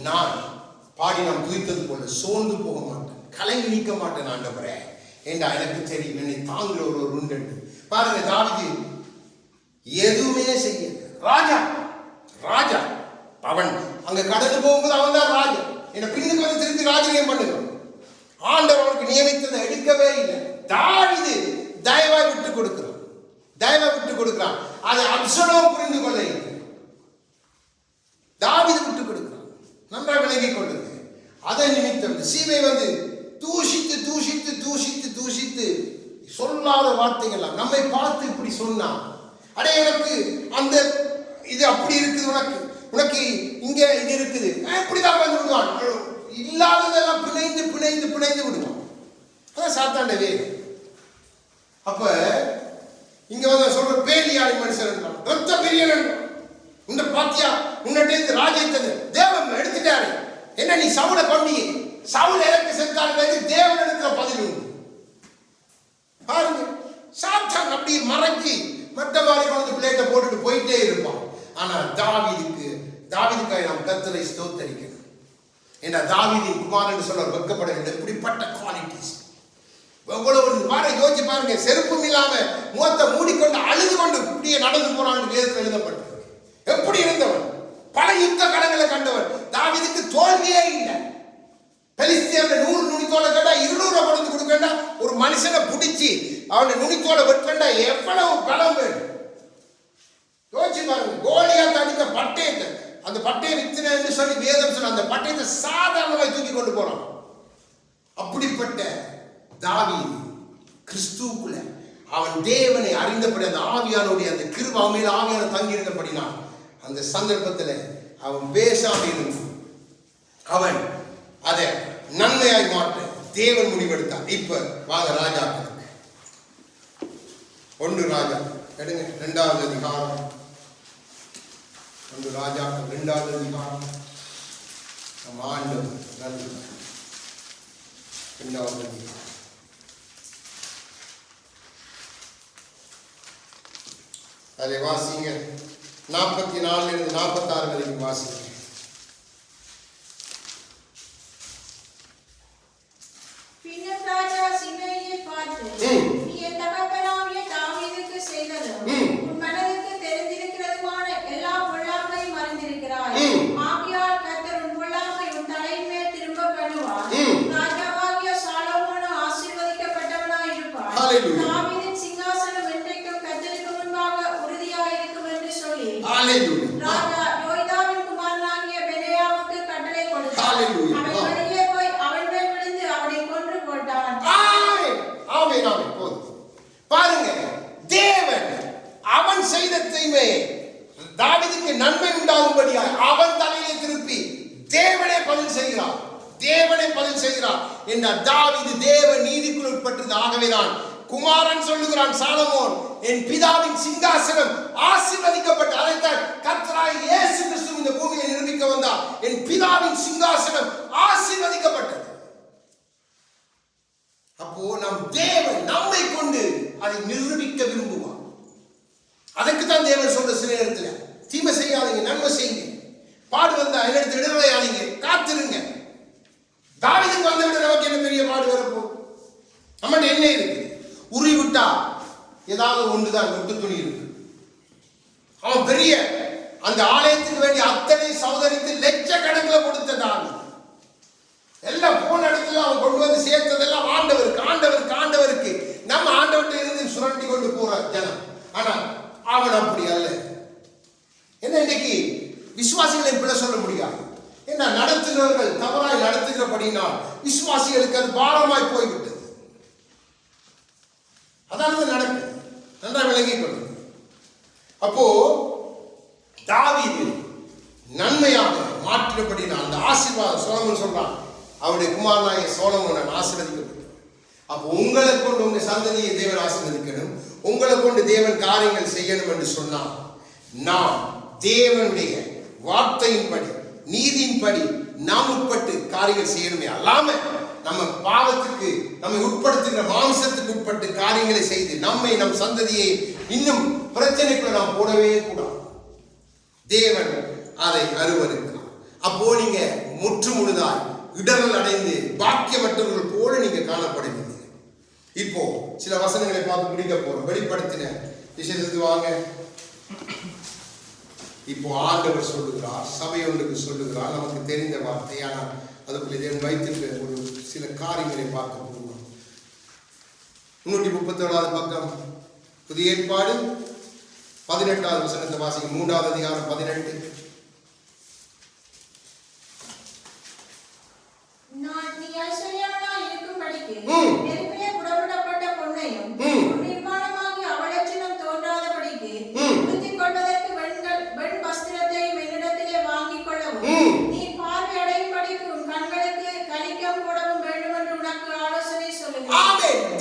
நான் பாடி நாம் துதித்தது போல சோர்ந்து போக மாட்டேன், கலங்கி நீக்க மாட்டேன் ஆண்டவரே. ஏண்டா எனக்கு தெரியும் என்னை தாங்குற ஒரு உண்டு. பாருங்க, தாவீது எதுவுமே செய்ய ராஜா ராஜா அவன் அங்க கடந்து போகும்போது அவன் தான் ராஜா. என்ன பின்னுக்கு வந்து திருப்பி ராஜ்யம் பண்ணுங்க. ஆண்டவர் அவனுக்கு நியமித்ததை எடுக்கவே இல்லை. தாவீது தயவாய் விட்டு கொடுக்கிறான், தயவாய் விட்டு கொடுக்கிறான். அதை அப்சலோம் புரிந்து கொள்ள தாவீது விட்டு கொடுக்கிறான். நன்றாக விளங்கிக் கொள்ளுங்க. அதை நிமித்தம் சீமை வந்து தூஷித்து தூஷித்து தூஷித்து தூஷித்து சொல்லாத வார்த்தைகள் நம்மை பார்த்து இப்படி சொன்னா, அடே எனக்கு அந்த இது அப்படி இருக்குது, உனக்கு உனக்கு இங்க இது இருக்குது, இப்படிதான் வந்து விடுவான். இல்லாததெல்லாம் பிணைந்து பிணைந்து பிணைந்து விடுவான். அதான் சாத்தாண்டவே. அப்ப இங்க வந்து சொல்ற பேலியாளி மனுஷன் என்றான், ரத்த பிரியன் என்றான். இந்த பாத்தியா உன்னிட்ட ராஜ்யத்தை தேவன் எடுத்துட்டாரு, என்ன நீ சவுலை கொண்டி சவுல் எனக்கு செத்தாரு, தேவன் எடுக்கிற பதில் உண்டு. பாருங்க, சாத்தான் அப்படி மறைச்சி மற்ற மாதிரி கொண்டு பிளேட்டை போட்டுட்டு போயிட்டே இருப்பான். ஆனா தாவீதுக்காக நாம் கர்த்தரை ஸ்தோத்தரிக்கணும். ஏன்னா தாவீதின் குமாரன் சொல்ல வெட்கப்பட வேண்டும். இப்படிப்பட்ட குவாலிட்டிஸ் எவ்வளவு பாருங்க, யோசிச்சு பாருங்க. செருப்பும் இல்லாம முகத்தை மூடிக்கொண்டு அழுது கொண்டு இப்படியே நடந்து போறான்னு வேதத்தில் எழுதப்பட்டிருக்கு. எப்படி இருந்தவன், பல யுத்த களங்களை கண்டவன். தாவீதுக்கு தோல்வியே இல்லை. பெலிஸ்தியர்ல 100 நுனித்தோலை கேட்டா 200 கொடுத்து கொடுக்கண்டா, ஒரு மனுஷனை பிடிச்சி அவனை நுனித்தோலை வெட்டண்டா எவ்வளவு பலம் வேணும் யோசிச்சு பாருங்க. கோலியாத் அடித்த பட்டயத்தை, அந்த பட்டய வித்தினு சொல்லி வேதம் சொன்ன அந்த பட்டயத்தை சாதாரணமாக தூக்கி கொண்டு போறான். அப்படிப்பட்ட தாவீது கிறிஸ்துவுக்குள்ள அவன் தேவனை அறிந்தபடி அந்த ஆவியானுடைய அந்த கிருபை அவன் மேல் ஆவியான தங்கி இருந்தபடினான். அந்த சந்தர்ப்பத்தில் அவன் பேசாம இருந்து அவன் அதை நன்மையாய் மாற்ற தேவன் முடிவெடுத்தான். இப்ப வாங்க ராஜாக்களுக்கு. 1 ராஜா எடுங்க, 2வது அதிகாரம். 1 ராஜாக்கள் 2வது அதிகாரம். நம் ஆண்டவர் நல்லவர். 2வது அதிகாரம். அதை வாசிங்க. 44 இருந்து 46 வரைக்கும் வாசிங்க. பார்த்து, நீ என் தகப்பனாகிய தாவீதுக்கு செய்ததும் உன் மனதுக்கு தெரிந்திருக்கிறதுமான எல்லா பொல்லாப்பையும் அறிந்திருக்கிறாய். ஆகையால் கர்த்தர் உன் பொல்லாப்பை உன் தலையின் மேல் திரும்ப பண்ணுவார். ராஜாவாகிய சாலொமோனோ ஆசீர்வதிக்கப்பட்டவனாய் இருப்பார். தாவீதின் சிங்காசனம் என்றைக்கும் கர்த்தருக்கு முன்பாக உறுதியாய் இருக்கும் என்று சொல்லி ராஜா யோய்தாவின் குமாரனாகிய பெனாயாவுக்கு கட்டளை கொடுத்தார். அவன் வெளியே போய் அவன் மேல் விழுந்து அவனை கொன்று போட்டான். பாருங்க, தேவன் அவன் செய்த தீமை தாவீதுக்கு நன்மை உண்டாகும்படியாய் அவன் தலையிலே திருப்பி தேவனே பதில் செய்கிறார். தேவனே பதில் செய்கிறார் என்றால் தாவீது தேவ நீதிக்குள் உட்பட்டது. ஆகவேதான் குமாரன் சொல்லுகிறான் சாலமோன், என் பிதாவின் சிங்காசனம் ஆசீர்வதிக்கப்பட்ட. அதைத்தான் கர்த்தராகிய இயேசு கிறிஸ்து இந்த பூமியை நிரூபிக்க வந்தார். என் பிதாவின் சிங்காசனம் ஆசீர்வதிக்கப்பட்டது. அப்போ நம் தேவன் நம்மை கொண்டு அதை நிரூபிக்க விரும்புவார். அதற்கு தான் தேவன் சொல்ற சில நேரத்தில் தீமை செய்யாதீங்க, நன்மை செய்யுங்க. பாடு வந்தா என்னிடத்தில் இடரையாதீங்க, காத்திருங்க. தாவீதுக்கு வந்த விட நமக்கு என்ன பெரிய பாடு வரப்போ? நம்மகிட்ட என்ன இருக்கு? உரி விட்டா ஏதாவது ஒன்றுதான், வெட்டு துணி இருக்கு. அவன் பெரிய அந்த ஆலயத்துக்கு வேண்டிய அத்தனை சௌதரித்து லட்சக்கணக்கில் கொடுத்த தாவீது எல்லாம் போன இடத்துல அவன் கொண்டு வந்து சேர்த்ததெல்லாம் ஆண்டவருக்கு ஆண்டவருக்கு ஆண்டவருக்கு. நம்ம ஆண்டவர்கிட்ட இருந்து சுரண்டி கொண்டு போற ஜனம். ஆனா அவன் அப்படி அல்ல. என்ன இன்னைக்கு விசுவாசிகளை பிழை சொல்ல முடியாது. என்ன நடத்துகிறவர்கள் தவறாய் நடத்துகிறபடினால் விசுவாசிகளுக்கு அது பாரமாய் போய்விட்டது. அதாவது நடக்குது. நன்றாக விளங்கிக் கொள்ளுங்க. அப்போ தாவீது நன்மையாக மாற்றினபடினால் அந்த ஆசீர்வாதம் சோலமோன் சொல்றான், அவருடைய குமாரனாகிய சோலமோன் ஆசீர்வதிக்கப்பட்டார். அப்போ உங்களை கொண்டு உங்க சந்ததியை தேவன் ஆசீர்வதிக்கணும், உங்களை கொண்டு தேவன் காரியங்கள் செய்யணும் என்று சொன்னால் நாம் தேவனுடைய வார்த்தையின்படி நீதியின்படி நாம் உட்பட்டு காரியங்கள் செய்யணுமே அல்லாம நம்ம பாவத்துக்கு நம்மை உட்படுத்துகிற மாம்சத்துக்கு உட்பட்டு காரியங்களை செய்து நம்மை நம் சந்ததியை இன்னும் பிரச்சனைக்குள்ள நாம் போடவே கூடாது. தேவன் அதை அருவருக்கிறார். அப்போ நீங்க முற்று முழுதாய் இடரல் அடைந்து பாக்கியமற்றவர்கள் போல நீங்க காணப்படுவீங்க. இப்போ சில வசனங்களை பார்த்து முடிக்க போறோம். வெளிப்படுத்தின விஷயத்துக்கு வாங்க. இப்போ ஆண்டவர் சொல்லுகிறார், சபை ஒன்றுக்கு சொல்லுகிறார். நமக்கு தெரிந்த வார்த்தை, ஆனால் அதுக்குள்ளே தேவன் வைத்திருக்க ஒரு சில காரியங்களை பார்க்க போகிறோம். 337 பக்கம் புதிய ஏற்பாடு 18வது வசனத்தை வாசிக்கும். 3வது அதிகாரம் 18.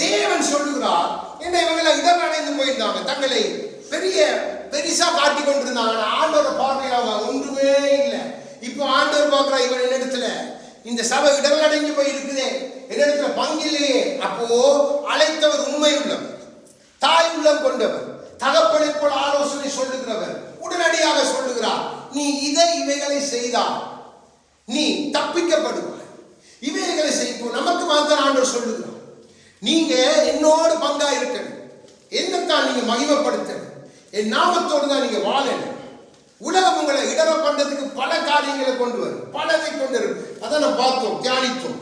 தேவன் சொல்லுகிறார், என்ன இவங்களை இடர் அடைந்து போயிருந்தாங்க, தங்களை பெரிசா காட்டி கொண்டிருந்தாங்க. ஆண்டோட பார்வையில் அவங்க ஒன்றுமே இல்லை. இப்போ ஆண்டவர் பார்க்கிறா, இவன் என்னிடத்துல இந்த சபை இடர் அடைஞ்சு போய் இருக்குதே, என்னிடத்துல பங்கில்லையே. அப்போ அழைத்தவர் உண்மை உள்ளவர், தாய் உள்ளம் கொண்டவர், தகப்பனை போல ஆலோசனை சொல்லுகிறவர் உடனடியாக சொல்லுகிறார், நீ இவைகளை செய்தால் நீ தப்பிக்கப்படுவாய். இவைகளை செய்வோம். நமக்கு மாத்திரம் ஆண்டவர் சொல்லுகிறார், நீங்க என்னோடு பங்கா இருக்கணும், என்னத்தான் நீங்க மகிமைப்படுத்தணும், என் நாமத்தோடு தான் நீங்க வாழணும். உலகம் உங்களை இடர பண்றதுக்கு பல காரியங்களை கொண்டு வரும், பலதை கொண்டு வரும். அதை நம்ம பார்த்தோம், தியானித்தோம்.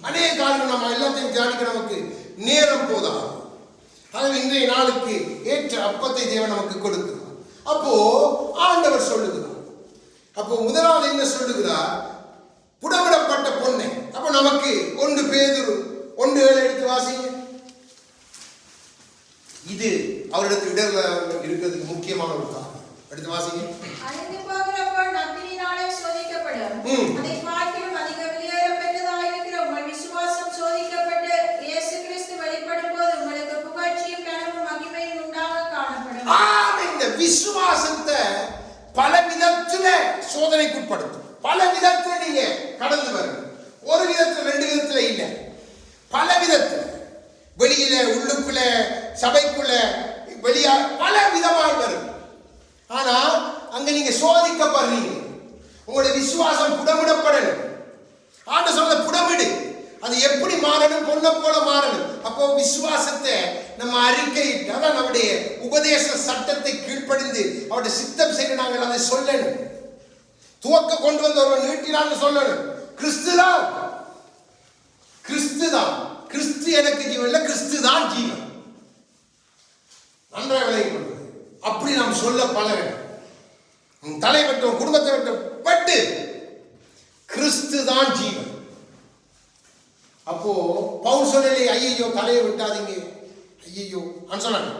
அநேக காரியங்கள் நம்ம எல்லாத்தையும் தியானிக்க நமக்கு நேரம் போதாது. ஆகவே இன்றைய நாளுக்கு ஏற்ற அப்பத்தை தேவன் நமக்கு கொடுக்கிறார். அப்போ ஆண்டவர் சொல்லுகிறார். அப்போ முதலாவது என்ன சொல்லுகிறார்? புடமிடப்பட்ட பொண்ணை. அப்போ நமக்கு 1 பேதுரு 1:7 எடுத்து வாசிங்க. இது அவரிடத்தில் இடர்ல இருக்கிறதுக்கு முக்கியமான ஒரு காரணம். எடுத்து வாசிங்க. அழிந்து போகிற பொன் அக்கினியினாலே சோதிக்கப்படும். அதை பார்க்கிலும் அதிக விலையேறப்பெற்றதாக இருக்கிற உங்கள் விசுவாசம் சோதிக்கப்பட்டு இயேசு கிறிஸ்து வெளிப்படும் போது உங்களுக்கு புகழ்ச்சியும் கனமும் மகிமையும் உண்டாக காணப்படும். இந்த விசுவாசத்தை பல விதத்துல சோதனைக்குட்படுத்தும். பல விதத்துல நீங்க கடந்து வரணும். ஒரு விதத்துல 2 விதத்துல இல்ல, பல விதத்துல. வெளியில, உள்ளுக்குள்ள, சபைக்குள்ள, வெளியா பல விதமாய் வரும். ஆனா அங்க நீங்க சோதிக்கப்படுறீங்க. உங்களுடைய விசுவாசம் புடமிடப்படணும். ஆண்டு சொல்ல புடமிடு. அது எப்படி மாறணும்? பொண்ணை போல மாறணும். அப்போ விசுவாசத்தை நம்ம அறிக்கையிட்டு, அதான் நம்முடைய உபதேச சட்டத்தை கீழ்ப்படிந்து அவருடைய சித்தம் செய்ய நாங்கள் அதை சொல்லணும். துவக்க கொண்டு வந்து ஒருவன் நீட்டினான்னு சொல்லணும். கிறிஸ்துதான், கிறிஸ்துதான், கிறிஸ்து எனக்கு ஜீவன் இல்லை, கிறிஸ்துதான் ஜீவன். நன்றாக விளங்கிக் கொள்வது. அப்படி நாம் சொல்ல பழகணும். தலை வெட்டும், குடும்பத்தை வெட்டும், பட்டு கிறிஸ்துதான் ஜீவன். அப்போ பவுல் சொல்லலே, ஐயோ தலையை விட்டாதீங்க, ஐயோ சொன்னாங்க.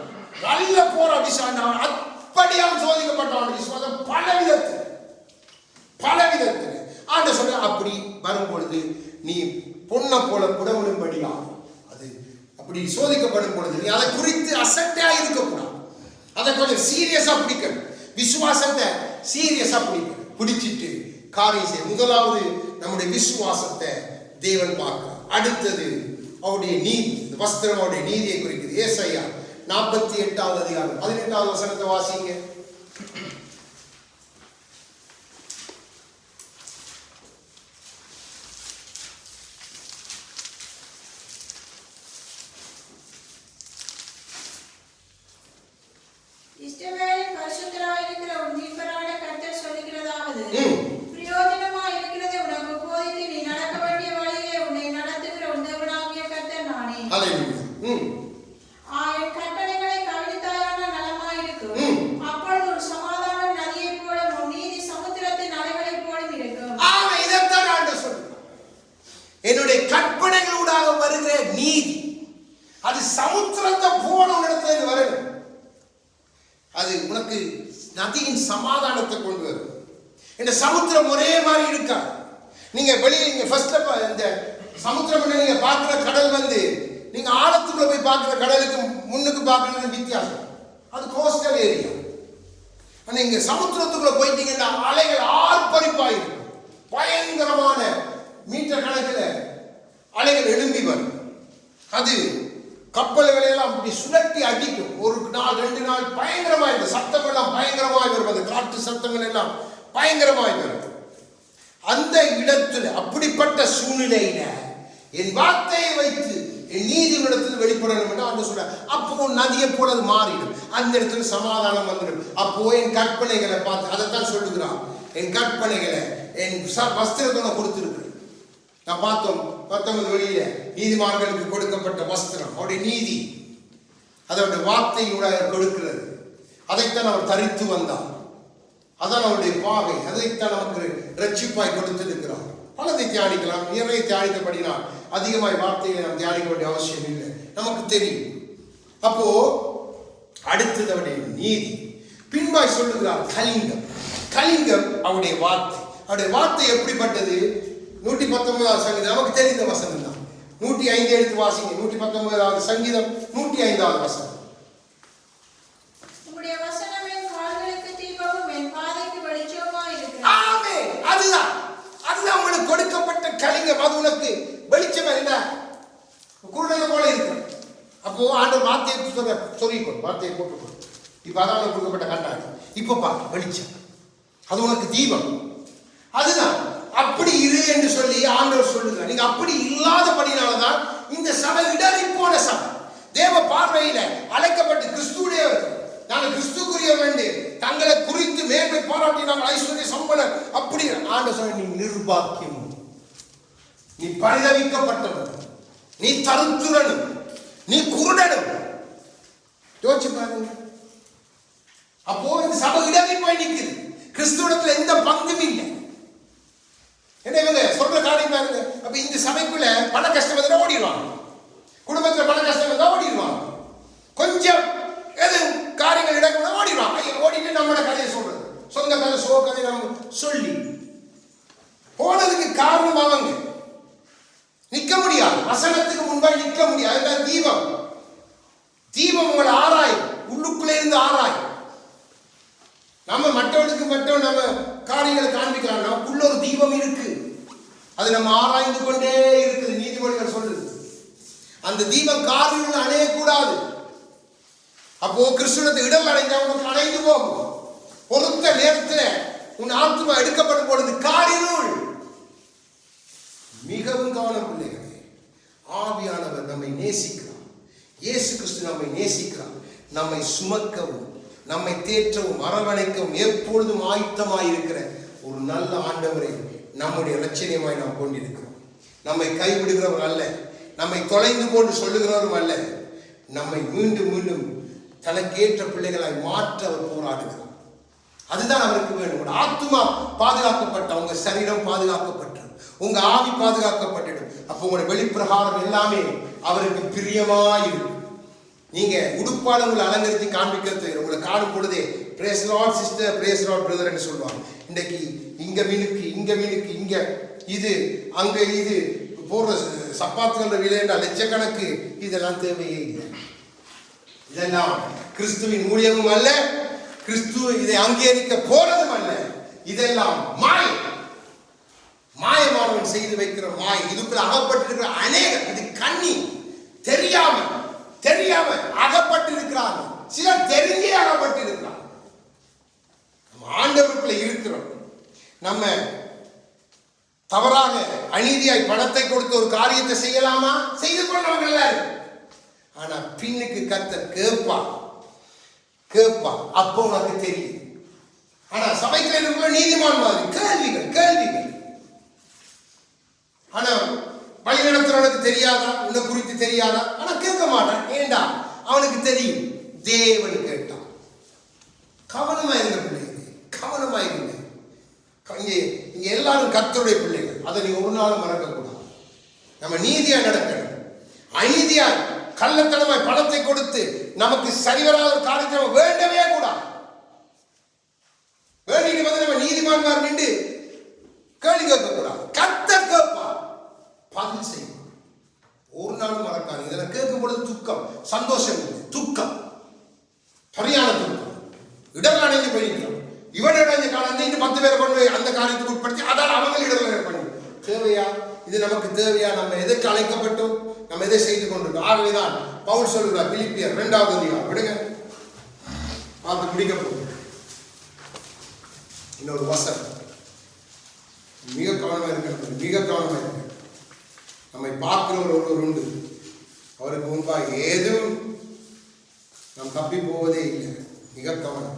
நல்ல போற விசுவாசம், அப்படியால் சோதிக்கப்பட்டவன் விசுவாசம் பலவிதத்தில் ஆண்ட சொல்ல. அப்படி வரும் பொழுது நீ பொண்ணை போல புடவிடும்படியா, அது அப்படி சோதிக்கப்படும் பொழுது நீ அதை குறித்து அசட்டையா இருக்கக்கூடாது. அதை கொஞ்சம் சீரியஸா பிடிக்கணும். விசுவாசத்தை சீரியஸா பிடிச்சிட்டு காரியம் செய்ய. முதலாவது நம்முடைய விசுவாசத்தை தேவன் பார்க்கிறார். அடுத்தது அவருடைய நீதி. இந்த வஸ்திரம் அவருடைய நீதியை குறிக்குது. ஏசாயா 48வது அதிகாரம் 18வது வசனத்தை வாசிங்க. இஸ்ரவேலின் பரிசுத்தராயிருக்கிற உன் மீட்பரான கர்த்தர் சொல்லுகிறதாவது, பிரயோஜனமாய் இருக்கிறதை உனக்கு போதித்து நீ நடக்க வேண்டிய வழியிலே உன்னை நடத்துகிற உன் தேவனாகிய கர்த்தர் நானே. என் கட்டளைகளை கவனித்தாயான நலமாயிருக்கும். அப்பொழுது ஒரு சமாதானம் நதியைப் போலும் உன் நீதி சமுத்திரத்தின் அலைகளைப் போலும் இருக்கும். இதைத்தான் ஆண்டவர் சொல்றார். என்னுடைய கற்பனைகளூடாக வருகிற நீதி அது சமுத்திரத்தை போல இடத்துல வரணும். அது உனக்கு நதியின் சமாதானத்தை கொண்டு வரும். இந்த சமுத்திரம் ஒரே மாதிரி இருக்காது. நீங்க வெளியே நீங்க ஃபர்ஸ்ட்ல இந்த சமுத்திரம் நீங்க பார்க்கிற கடல் வந்து நீங்க ஆழத்துக்குள்ள போய் பார்க்கிற கடலுக்கு முன்னுக்கு பார்க்கறது வித்தியாசம். அது கோஸ்டல் ஏரியா. ஆனா இங்க சமுத்திரத்துக்குள்ள போயிட்டீங்கன்னா அலைகள் ஆர்ப்பரிப்பாயிருக்கும். பயங்கரமான மீட்டர் கணக்கில் அலைகள் எழும்பி வரும். அது கப்பல்களை எல்லாம் அப்படி சுழட்டி அடிக்கும். ஒரு நாள் 2 நாள் பயங்கரமாய் இருக்கும். சத்தம் எல்லாம் பயங்கரமாய் வரும். அந்த காற்று சத்தங்கள் எல்லாம் பயங்கரமாய் வரும். அந்த இடத்துல அப்படிப்பட்ட சூழ்நிலையில என் வார்த்தையை வைத்து என் நீதி இடத்தில் வெளிப்படணும் என்று அந்த சொல்ற. அப்போ நதியை போல அது மாறிடும். அந்த இடத்துல சமாதானம் வந்துடும். அப்போ என் கற்பனைகளை பார்த்து அதைத்தான் சொல்லுகிறான். என் கற்பனைகளை என் வஸ்திரத்தை கொடுத்திருக்கிறேன். நான் பார்த்தோம் 19 வெளியில நீதிமான்களுக்கு கொடுக்கப்பட்ட வஸ்திரம் அவருடைய நீதி, அதனுடைய வார்த்தையோட கொடுக்கிறது. அதைத்தான் அவர் தரித்து வந்தார். அதான் அவருடைய பாகை. அதைத்தான் நமக்கு ரட்சிப்பாய் கொடுத்திருக்கிறார். பலதை தியானிக்கலாம். நிறைய தியானிக்கப்படினால் அதிகமாய் வார்த்தைகளை நாம் தியானிக்க வேண்டிய அவசியம் இல்லை. நமக்கு தெரியும். அப்போ அடுத்தது அவருடைய நீதி. பின்பாய் சொல்லுகிறார் கலிங்கம். கலிங்கம் அவருடைய வார்த்தை. அவருடைய வார்த்தை எப்படிப்பட்டது? 119வது சங்கீதம் நமக்கு தெரிந்த வசனம் தான். 105 எடுத்து வாசிங்க. 119வது சங்கீதம் 105வது வசனம். உம்முடைய வசனம் என் கால்களுக்கு தீபமும் என் பாதைக்கு வெளிச்சமுமாய் இருக்கிறது. ஆமென். அதுதான் உங்களுக்கு கொடுக்கப்பட்ட கலிங்கம். அது உனக்கு வெளிச்சம் என்ன? குருடனை போல இருக்கு. அப்போ ஆண்டவர் வார்த்தையை சொல்லிக்கொள், வார்த்தையை போட்டுக்கொள். இப்ப அதான் கொடுக்கப்பட்ட கண்ணாடி. இப்ப பாரு வெளிச்சம். அது உனக்கு தீபம். அதுதான் அப்படி இரு என்று சொல்லி ஆண்டவர் சொல்லுகிறார். நீங்க அப்படி இல்லாதபடினால்தான் இந்த சபை இடறி போன சபை. தேவ பார்வையில அழைக்கப்பட்டு கிறிஸ்துடைய நாங்கள் கிறிஸ்துக்குரிய வேண்டி தங்களை குறித்து மேன்மை பாராட்டி நாங்கள் ஐஸ்வர்ய சம்பளம் அப்படி ஆண்டவர் சொல்ல. நீ நிர்பாக்கியம், நீ பரிதவிக்கப்பட்டவன், நீ தருத்துரனும், நீ குருடனும். யோசிச்சு பாருங்க. அப்போ இந்த சபை இடறி போய் நிற்குது. கிறிஸ்துவத்துல எந்த பங்கும் இல்லை. என்ன இவங்க சொல்ற காரியம் பாருங்க. அப்ப இந்த சபைக்குள்ள பண கஷ்டம் வந்தா ஓடிடுவாங்க. குடும்பத்துல பண கஷ்டம் வந்தா ஓடிடுவாங்க. கொஞ்சம் எது காரியங்கள் இடங்கள் ஓடிடுவாங்க. ஓடிட்டு நம்மளோட கதையை சொல்றது, சொந்த கதை சோ கதை நம்ம சொல்லி போனதுக்கு காரணம் அவங்க நிக்க முடியாது. வசனத்துக்கு முன்பாக நிக்க முடியாது. அதுதான் தீபம். தீபம் உங்களை ஆராயும், உள்ளுக்குள்ளே இருந்து ஆராயும். நம்ம மற்றவனுக்கு நம்ம காரியங்களை காண்பிக்கலாம். நமக்குள்ள ஒரு தீபம் இருக்கு. அது நம்ம ஆராய்ந்து கொண்டே இருக்குது. நீதிமொழிகள் சொல்லுது. அந்த தீபம் காரியம் அணையக்கூடாது. அப்போ கிறிஸ்துவத்தை இடம் அடைஞ்சா உனக்கு அணைந்து போகும். பொறுத்த நேரத்தில் உன் ஆத்மா எடுக்கப்படும் பொழுது காரியம் மிகவும் கவனம் பிள்ளைகளே. நேசிக்கிறார். இயேசு கிறிஸ்து நம்மை நேசிக்கிறார். நம்மை சுமக்கவும் நம்மை தேற்றவும் அரவணைக்கவும் எப்பொழுதும் ஆயத்தமாயிருக்கிற ஒரு நல்ல ஆண்டவரை நம்முடைய இரட்சணியமாய் நாம் கொண்டிருக்கிறோம். நம்மை கைவிடுகிறவர் அல்ல, நம்மை தொலைந்து கொண்டு சொல்லுகிறவரும் அல்ல. நம்மை மீண்டும் மீண்டும் தனக்கேற்ற பிள்ளைகளாய் மாற்ற அவர் போராடுகிறார். அதுதான் அவருக்கு வேண்டும். உங்க ஆத்துமா பாதுகாக்கப்பட்ட, உங்க சரீரம் பாதுகாக்கப்பட்டது, உங்க ஆவி பாதுகாக்கப்பட்டிடும். அப்போ உங்களோட வெளிப்பிரகாரம் எல்லாமே அவருக்கு பிரியமாயிருக்கும். நீங்க உடுப்பால உங்களை அலங்கரித்து காண்பிக்கிறது உங்களை காணும் பொழுதே praise Lord sister, praise Lord brother என்று சொல்லுவாங்க. இன்றைக்கு இங்க மினுக்கு, இங்க மினுக்கு, இங்க இது, அங்க இது போடுற சப்பாத்துகள் விலைண்டா லட்சக்கணக்கு. இதெல்லாம் தேவையே இல்லை. இதெல்லாம் கிறிஸ்துவின் ஊழியமும் அல்ல, கிறிஸ்து இதை அங்கீகரிக்க போறதும் அல்ல. இதெல்லாம் மாயமானவன் செய்து வைக்கிற மாய். இதுக்குள்ள அகப்பட்டிருக்கிற அநேகம், இது கண்ணி தெரியாம அகப்பட்டிருக்கிறார்கள். சிலர் தெரிஞ்சே அகப்பட்டிருக்கிறார். நம்ம ஆண்டவருக்குள்ள இருக்கிறோம். நம்ம தவறாக அநீதியாய் பணத்தை கொடுத்து ஒரு காரியத்தை செய்யலாமா? செய்து கொண்டவங்க எல்லாரும். ஆனா பின்னுக்கு கர்த்தர் கேட்பா, அப்போ உனக்கு தெரியும். ஆனா சபைக்குள்ள இருக்கிற நீதிமான் மாதிரி கேள்விகள். ஆனா வழி நடத்துறவனுக்கு தெரியாதா? உன்னை குறித்து தெரியாதா? ஆனா கேட்க மாட்டான். ஏண்டா? அவனுக்கு தெரியும். தேவன் கேட்டான். கவனமாயிருங்க பிள்ளைங்க, கவனமாயிருங்க. இங்க எல்லாரும் கர்த்தருடைய பிள்ளைகள். அதை நீங்க ஒரு நாளும் மறக்கக்கூடாது. நம்ம நீதியா நடக்கணும். அநீதியா கள்ளத்தனமாய் பணத்தை கொடுத்து நமக்கு சரிவராத ஒரு காரியத்தை வேண்டவே கூடாது. வேண்டிட்டு வந்து நம்ம நீதிமான்மார் நின்று கேள்வி கேட்க கூடாது. கர்த்தர் கேட்பார், பதில் செய்யும். ஒரு நாளும் மறக்காது. இதெல்லாம் கேட்கும் பொழுது துக்கம், சந்தோஷம் இல்லை, துக்கம், சரியான துக்கம். இடர்கள் அடைஞ்சு போயிருக்கிறோம். இவன் அடைஞ்ச காலம் இன்னும் 10 பேரை கொண்டு போய் அந்த காரியத்துக்கு உட்படுத்தி அதால் அவங்க இடர்கள் பண்ணி தேவையா? இது நமக்கு தேவையா? நம்ம எதற்கு அழைக்கப்பட்டோம்? நம்ம எதை செய்து கொண்டிருக்கோம்? ஆகவேதான் பவுல் சொல்லுகிறார், பிலிப்பியர் 2வது அதிகாரம் விடுங்க, பார்த்து முடிக்க போகும். இன்னொரு வசனம் மிக கவனமாக இருக்க. நம்மை பார்க்கிறவர் ஒருவர் உண்டு. அவருக்கு முன்பாக ஏதும் நாம் தப்பி போவதே இல்லை. மிக கவனம்.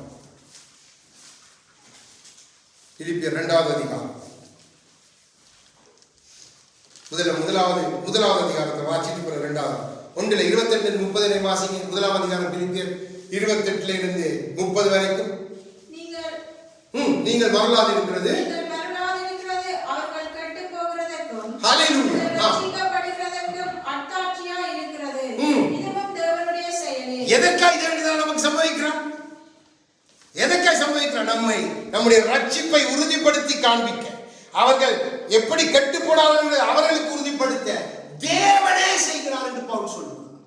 பிலிப்பியர் 2வது அதிகாரம் முதலாவது அதிகாரத்தை வாசிட்டு போற 2வது 1:28-30 வாசிங்க. 1ஆம் அதிகாரம் பிலிப்பியர் 28 30 வரைக்கும். நீங்கள் வரலாறு இருக்கிறது அவர்கள் கெட்டு போகிறதற்கும் ஹல்லேலூயா ரட்சிக்கப்படுகிறதற்கும் அத்தாட்சியா இருக்கிறது. இதுவும் தேவனுடைய செயலே. எதற்காக தேவன் நமக்கு சம்பவிக்கிறார்? நம்முடைய ரட்சிப்பை உறுதிப்படுத்தி காண்பிக்க, அவர்கள் எப்படி கெட்டு போனார்கள் என்று அவர்களுக்கு உறுதிப்படுத்த தேவனே செய்கிறார் என்று பவுல் சொல்லுகிறார்.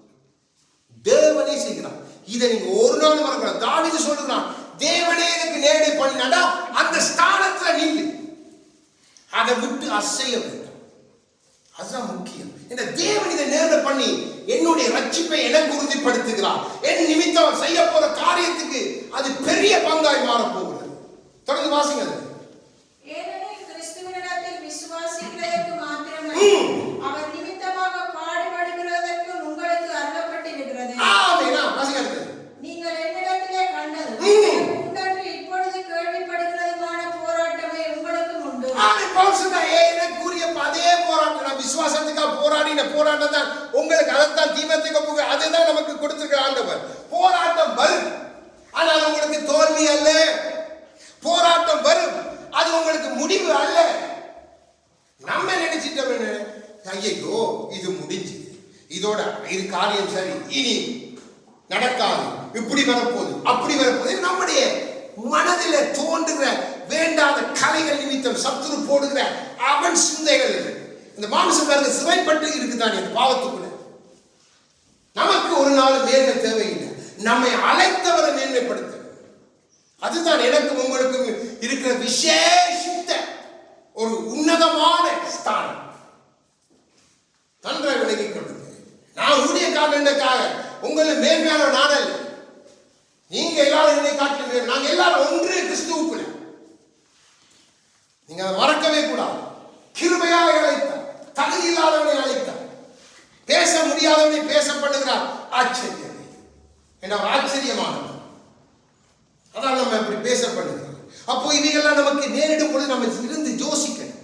தேவனே செய்கிறார். இதை நீங்க ஒரு நாள் மறக்கலாம். தாவீது சொல்லுகிறான், தேவனே எனக்கு நேரடி பண்ணினா அந்த ஸ்தானத்துல நில்லு, அதை விட்டு அசைய வேண்டாம். அதுதான் முக்கியம். இந்த தேவன் இதை நேரடி பண்ணி என்னுடைய ரட்சிப்பை எனக்கு உறுதிப்படுத்துகிறார். என் நிமித்தம் செய்ய போற காரியத்துக்கு அது பெரிய பங்காய் மாறப்போகிறது. தொடர்ந்து வாசிங்க. ஏனெனில் கிறிஸ்துவினிடத்தில் விசுவாசிக்கிறதற்கு மாத்திரமல்ல, அவர் நிமித்தமாக பாடுபடுகிறதற்கு உங்களுக்கு அருளப்பட்டிருக்கிறது. ஆமென். வாசிங்க. நீங்கள் என்னிடத்திலே கண்டது உண்டென்று இப்பொழுது கேள்விப்படுகிறதுமான போராட்டமே உங்களுக்கும் உண்டு. ஆமென். பவுல் சொன்னார், எனக்கு கூறிய அதே போராட்டம், நான் விசுவாசத்துக்காக போராடின போராட்டம் தான் உங்களுக்கு. அதைத்தான் தீமோத்தேயுக்கு அதுதான் நமக்கு கொடுத்திருக்கிற ஆண்டவர். போராட்டம் வரும், ஆனால் உங்களுக்கு தோல்வி அல்ல. போராட்டம் வரும், அது உங்களுக்கு முடிவு அல்ல. நம்ம நினைச்சிட்டோம், ஐயோ இது முடிஞ்சு, இதோட இது காரியம் சரி, இனி நடக்காது, இப்படி வரப்போகுது, அப்படி வரப்போகுது. நம்முடைய மனதில் தோன்றுகிற வேண்டாத கலைகள் நிமித்தம் சத்துரு போடுகிற அவன் சிந்தைகள், இந்த மாம்சக்காரங்க சிறைப்பட்டு இருக்குதானே இந்த பாவத்துக்குள்ள. நமக்கு ஒரு நாள் மேன்மை தேவையில்லை, நம்மை அழைத்தவரை மேன்மைப்படுத்த. அதுதான் எனக்கும் உங்களுக்கும் இருக்கிற விசேஷித்த ஒரு உன்னதமான ஸ்தானம். நன்றாக விலகிக் கொள்ளுங்க. நான் ஊழியக்காரனுக்காக உங்களை மேன்மையான நாடல். நீங்க எல்லாரும் என்னை காட்டில், நாங்க எல்லாரும் ஒன்றே கிறிஸ்துவுக்குள்ள. நீங்க அதை மறக்கவே கூடாது. கிருபையாக அழைத்தார், தகுதி இல்லாதவனை அழைத்தார், பேச முடியாதவனை பேச பண்ணுகிறார். ஆச்சரியம். ஏன்னா ஆச்சரியமானது. அதான் நம்ம இப்படி பேச பண்ணுகிறோம். அப்போ இவைகள்லாம் நமக்கு நேரிடும் பொழுது நம்ம இருந்து யோசிக்கணும்.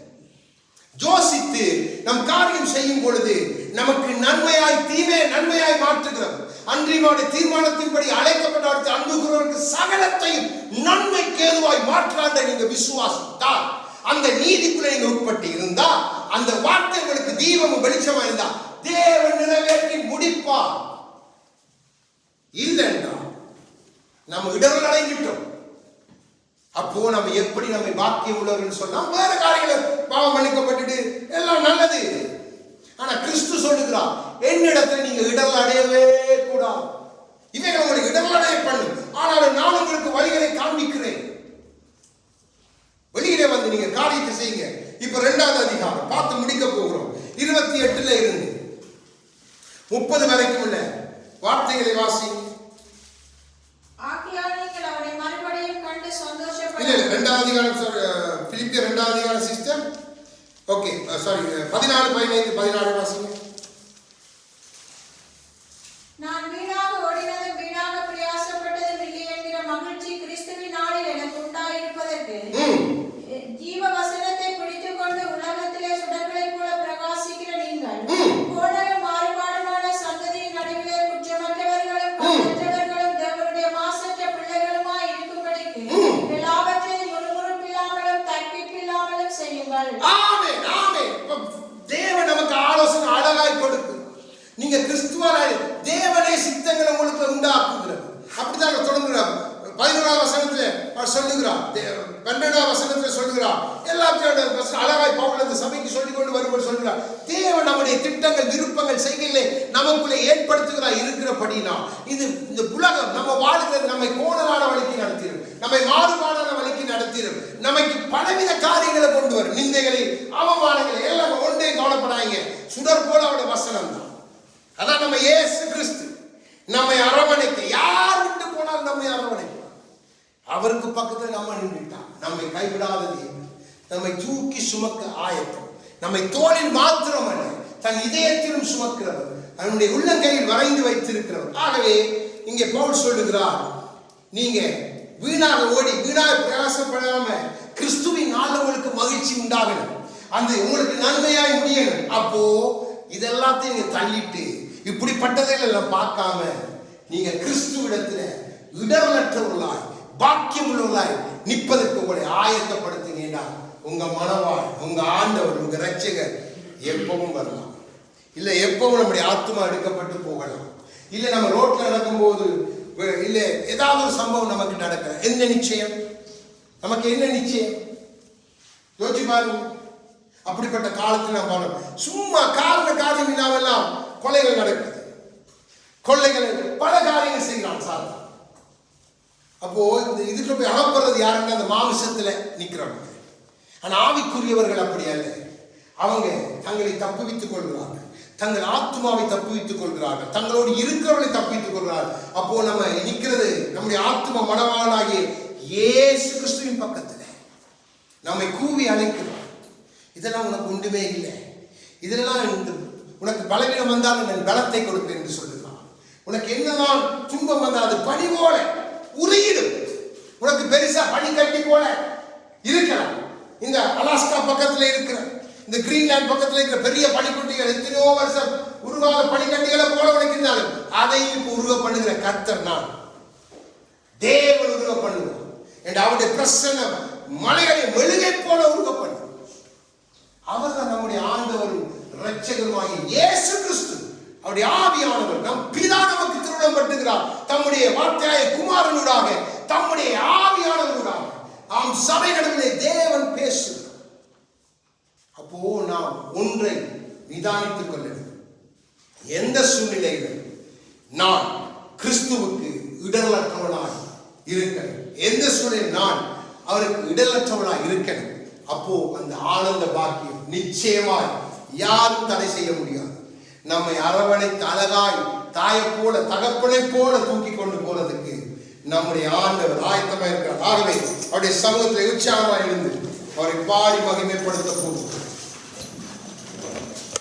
யோசித்து நம் காரியம் செய்யும் பொழுது நமக்கு நன்மையாய் மாற்றுகிறோம். அன்றியோட தீர்மானத்தின்படி அழைக்கப்பட்ட அன்புகிறவருக்கு சகலத்தையும் நன்மைக்கு ஏதுவாய் மாற்றாண்ட நீங்க விசுவாசித்தால், அந்த நீதிக்குள்ள நீங்க உட்பட்டு இருந்தா, அந்த வார்த்தை உங்களுக்கு தீபமும் வெளிச்சமா இருந்தா தேவன் நிறைவேற்றி முடிப்பார். இல்லைன்னா நம்ம இடர்கள் அடைஞ்சிட்டோம். அப்போ நம்ம எப்படி நம்ம பாக்கியம் உள்ளவர்கள் சொன்னா வேற காரியங்களை பாவம் மன்னிக்கப்பட்டுட்டு எல்லாம் நல்லது. ஆனா கிறிஸ்து சொல்லுகிறார், என்னிடத்துல நீங்க இடர்கள் அடையவே கூடாது. இவைகளை உங்களுக்கு இடர்கள் அடைய பண்ணு, ஆனால் நான் உங்களுக்கு வழிகளை காண்பிக்கிறேன். வெளியிலே வந்து நீங்க காரியத்தை செய்யுங்க. இப்ப 2வது அதிகாரம் பார்த்து முடிக்க போகிறோம். 28 இருந்து 30 வரைக்கும் உள்ள வார்த்தைகளை வாசி. இல்ல 2வது அதிகாரம் பிலிப்பியர் 2வது அதிகாரம் சிஸ்டம். ஓகே, சாரி, 14, 15, 16 வாசிங்க. நான் வீணாக ஓடினதும் வீணாக பிரயாசப்பட்டதும் இல்லை என்கிற மகிழ்ச்சி கிறிஸ்துவின் நாளில் எனக்கு உண்டாயிருப்பதற்கு ஜீவ வசனத்தை பிடித்துக் கொண்டு உலகத்திலே சுடர்களைப் போல பிரகாசிக்கிற நீங்கள் கோணலும் மாறுபாடுமான சந்ததியின் நடுவிலே குற்றமற்றவர்களும் குற்றமற்றவர்களும் தேவனுடைய மாசற்ற பிள்ளைகளுமாய் இருக்கும்படிக்கு எல்லாவற்றையும் முறுமுறுப்பில்லாமலும் தற்பிப்பில்லாமலும் செய்யுங்கள். ஆமென், ஆமென். தேவன் நமக்கு ஆலோசனை அழகாய் கொடுக்கு. நீங்க கிறிஸ்துவாய் தேவனே சித்தங்களை உங்களுக்கு உண்டாக்குகிறது. அப்படிதான் தொடங்குகிறார். 11வது வசனத்துல அவர் சொல்லுகிறார், 12வது வசனத்துல சொல்லுகிறார். எல்லாத்தையும் அழகாய் பவுல் அந்த சபைக்கு சொல்லிக் கொண்டு வரும்போது சொல்லுகிறார், தேவன் நம்முடைய திட்டங்கள், விருப்பங்கள், செய்கைகளை நமக்குள்ளே ஏற்படுத்துகிறார் இருக்கிறபடினா இது இந்த உலகம் நம்ம வாழ்கிறது நம்மை கோணலான வழிக்கு நடத்திடும், நம்மை மாறுபாடான வழிக்கு நடத்திடும், நமக்கு பலவித காரியங்களை கொண்டு வரும், நிந்தைகளை, அவமானங்களை எல்லாம் ஒன்றே கவலைப்படாங்க. சுடர் போல அவருடைய வசனம் தான். அதான் நம்ம இயேசு கிறிஸ்து நம்மை அரவணைக்க, யார் விட்டு போனால் நம்மை அரவணைக்க, அவருக்கு பக்கத்தில் நம்ம நின்றுட்டான். நம்மை கைவிடாத தேவன், நம்மை தூக்கி சுமக்க ஆயத்தம், நம்மை தோளில் மாத்திரம் அல்ல தன் இதயத்திலும் சுமக்கிறவர், அவனுடைய உள்ளங்கையில் வரைந்து வைத்திருக்கிறவர். ஆகவே இங்கே பவுல் சொல்லுகிறார், நீங்க வீணாக ஓடி வீணாக பிரயாசப்படாம கிறிஸ்துவின் நாள் உங்களுக்கு மகிழ்ச்சி உண்டாகணும், அந்த உங்களுக்கு நன்மையாய் முடியணும். அப்போ இதெல்லாத்தையும் நீங்க தள்ளிட்டு இப்படிப்பட்டதையெல்லாம் பார்க்காம நீங்க கிறிஸ்துவிடத்துல இடரலற்றவர்களாய் பாக்கியம் உள்ளவர்களாய் நிற்பதற்கு உங்களை ஆயத்தப்படுத்தினீங்கன்னா உங்க மனவாள், உங்க ஆண்டவர், உங்க ரட்சகர் எப்பவும் வரலாம். இல்ல எப்பவும் நம்முடைய ஆத்மா எடுக்கப்பட்டு போகலாம். இல்ல நம்ம ரோட்ல நடக்கும்போது இல்ல ஏதாவது ஒரு சம்பவம் நமக்கு நடக்கிற என்ன நிச்சயம்? நமக்கு என்ன நிச்சயம்? யோசிச்சு பாருங்க. அப்படிப்பட்ட காலத்தில் நாம் பாருங்க, சும்மா காரியம் இல்லாமல்லாம் கொலைகள் நடக்குது, கொள்ளைகள், பல காரியங்கள் செய்யலாம் சார். அப்போ இந்த இதுக்குள்ள போய் அகப்படுறது யாருன்னா அந்த மாமிசத்துல நிக்கிறவங்க. ஆனா ஆவிக்குரியவர்கள் அப்படி அல்ல. அவங்க தங்களை தப்புவித்துக் கொள்கிறார்கள், தங்கள் ஆத்மாவை தப்புவித்துக் கொள்கிறார்கள், தங்களோடு இருக்கிறவர்களை தப்புவித்துக் கொள்கிறார்கள். அப்போ நம்ம நிற்கிறது நம்முடைய ஆத்மா மனவானாகிய இயேசு கிறிஸ்துவின் பக்கத்துல நம்மை கூவி அழைக்கிறோம். இதெல்லாம் உனக்கு ஒன்றுமே இல்லை, இதெல்லாம் உனக்கு பலவீனம் வந்தாலும் நான் பலத்தை கொடுப்பேன் என்று சொல்லுகிறான். உனக்கு என்னதான் துன்பம் வந்தால் அது பனி போல உருகிடும். உனக்கு பெருசா பனி கட்டி போல இருக்கலாம். இந்த அலாஸ்கா பக்கத்துல இருக்கிற, இந்த கிரீன்லாந்து பக்கத்துல இருக்கிற பெரிய பனிக்கட்டிகள் எத்தனையோ வருஷம் உருவாக பனிக்கட்டிகளை போல உடைக்கிறார்கள். அதையும் இப்ப உருவ பண்ணுகிற கர்த்தர் நான். தேவன் உருவ பண்ணுவார் என்று அவருடைய பிரசன்னம் மலைகளை மெழுகை போல உருவ பண்ணு. அவர் தான் நம்முடைய ஆண்டவரும் இரட்சகருமாகிய இயேசு கிறிஸ்து. அவருடைய ஆவியானவர் நம் பிதா நமக்கு திருவுளம் பட்டுகிறார். தம்முடைய வார்த்தையாய குமாரனூடாக, தம்முடைய ஆவியானவருடாக நாம் சபை நடுவிலே தேவன் பேசுகிறார். அப்போ நாம் ஒன்றை நிதானித்துக் கொள்ள வேண்டும். எந்த சூழ்நிலையிலும் நான் கிறிஸ்துவுக்கு இடரலற்றவனாய் இருக்கணும். எந்த சூழ்நிலையில் நான் அவருக்கு இடரலற்றவனாய் இருக்கணும். அப்போ அந்த ஆனந்த பாக்கியம் நிச்சயமாய் யாரும் தடை செய்ய முடியாது. நம்மை அரவணைத்து அழகாய் தாயை போல, தகப்பனை போல தூக்கி கொண்டு போறதுக்கு நம்முடைய ஆண்டவர் ஆயத்தமாக இருக்கிறார். ஆகவே அவருடைய சமூகத்தை உற்சாகமாக இருந்து அவரை பாடி மகிமைப்படுத்த போகும்.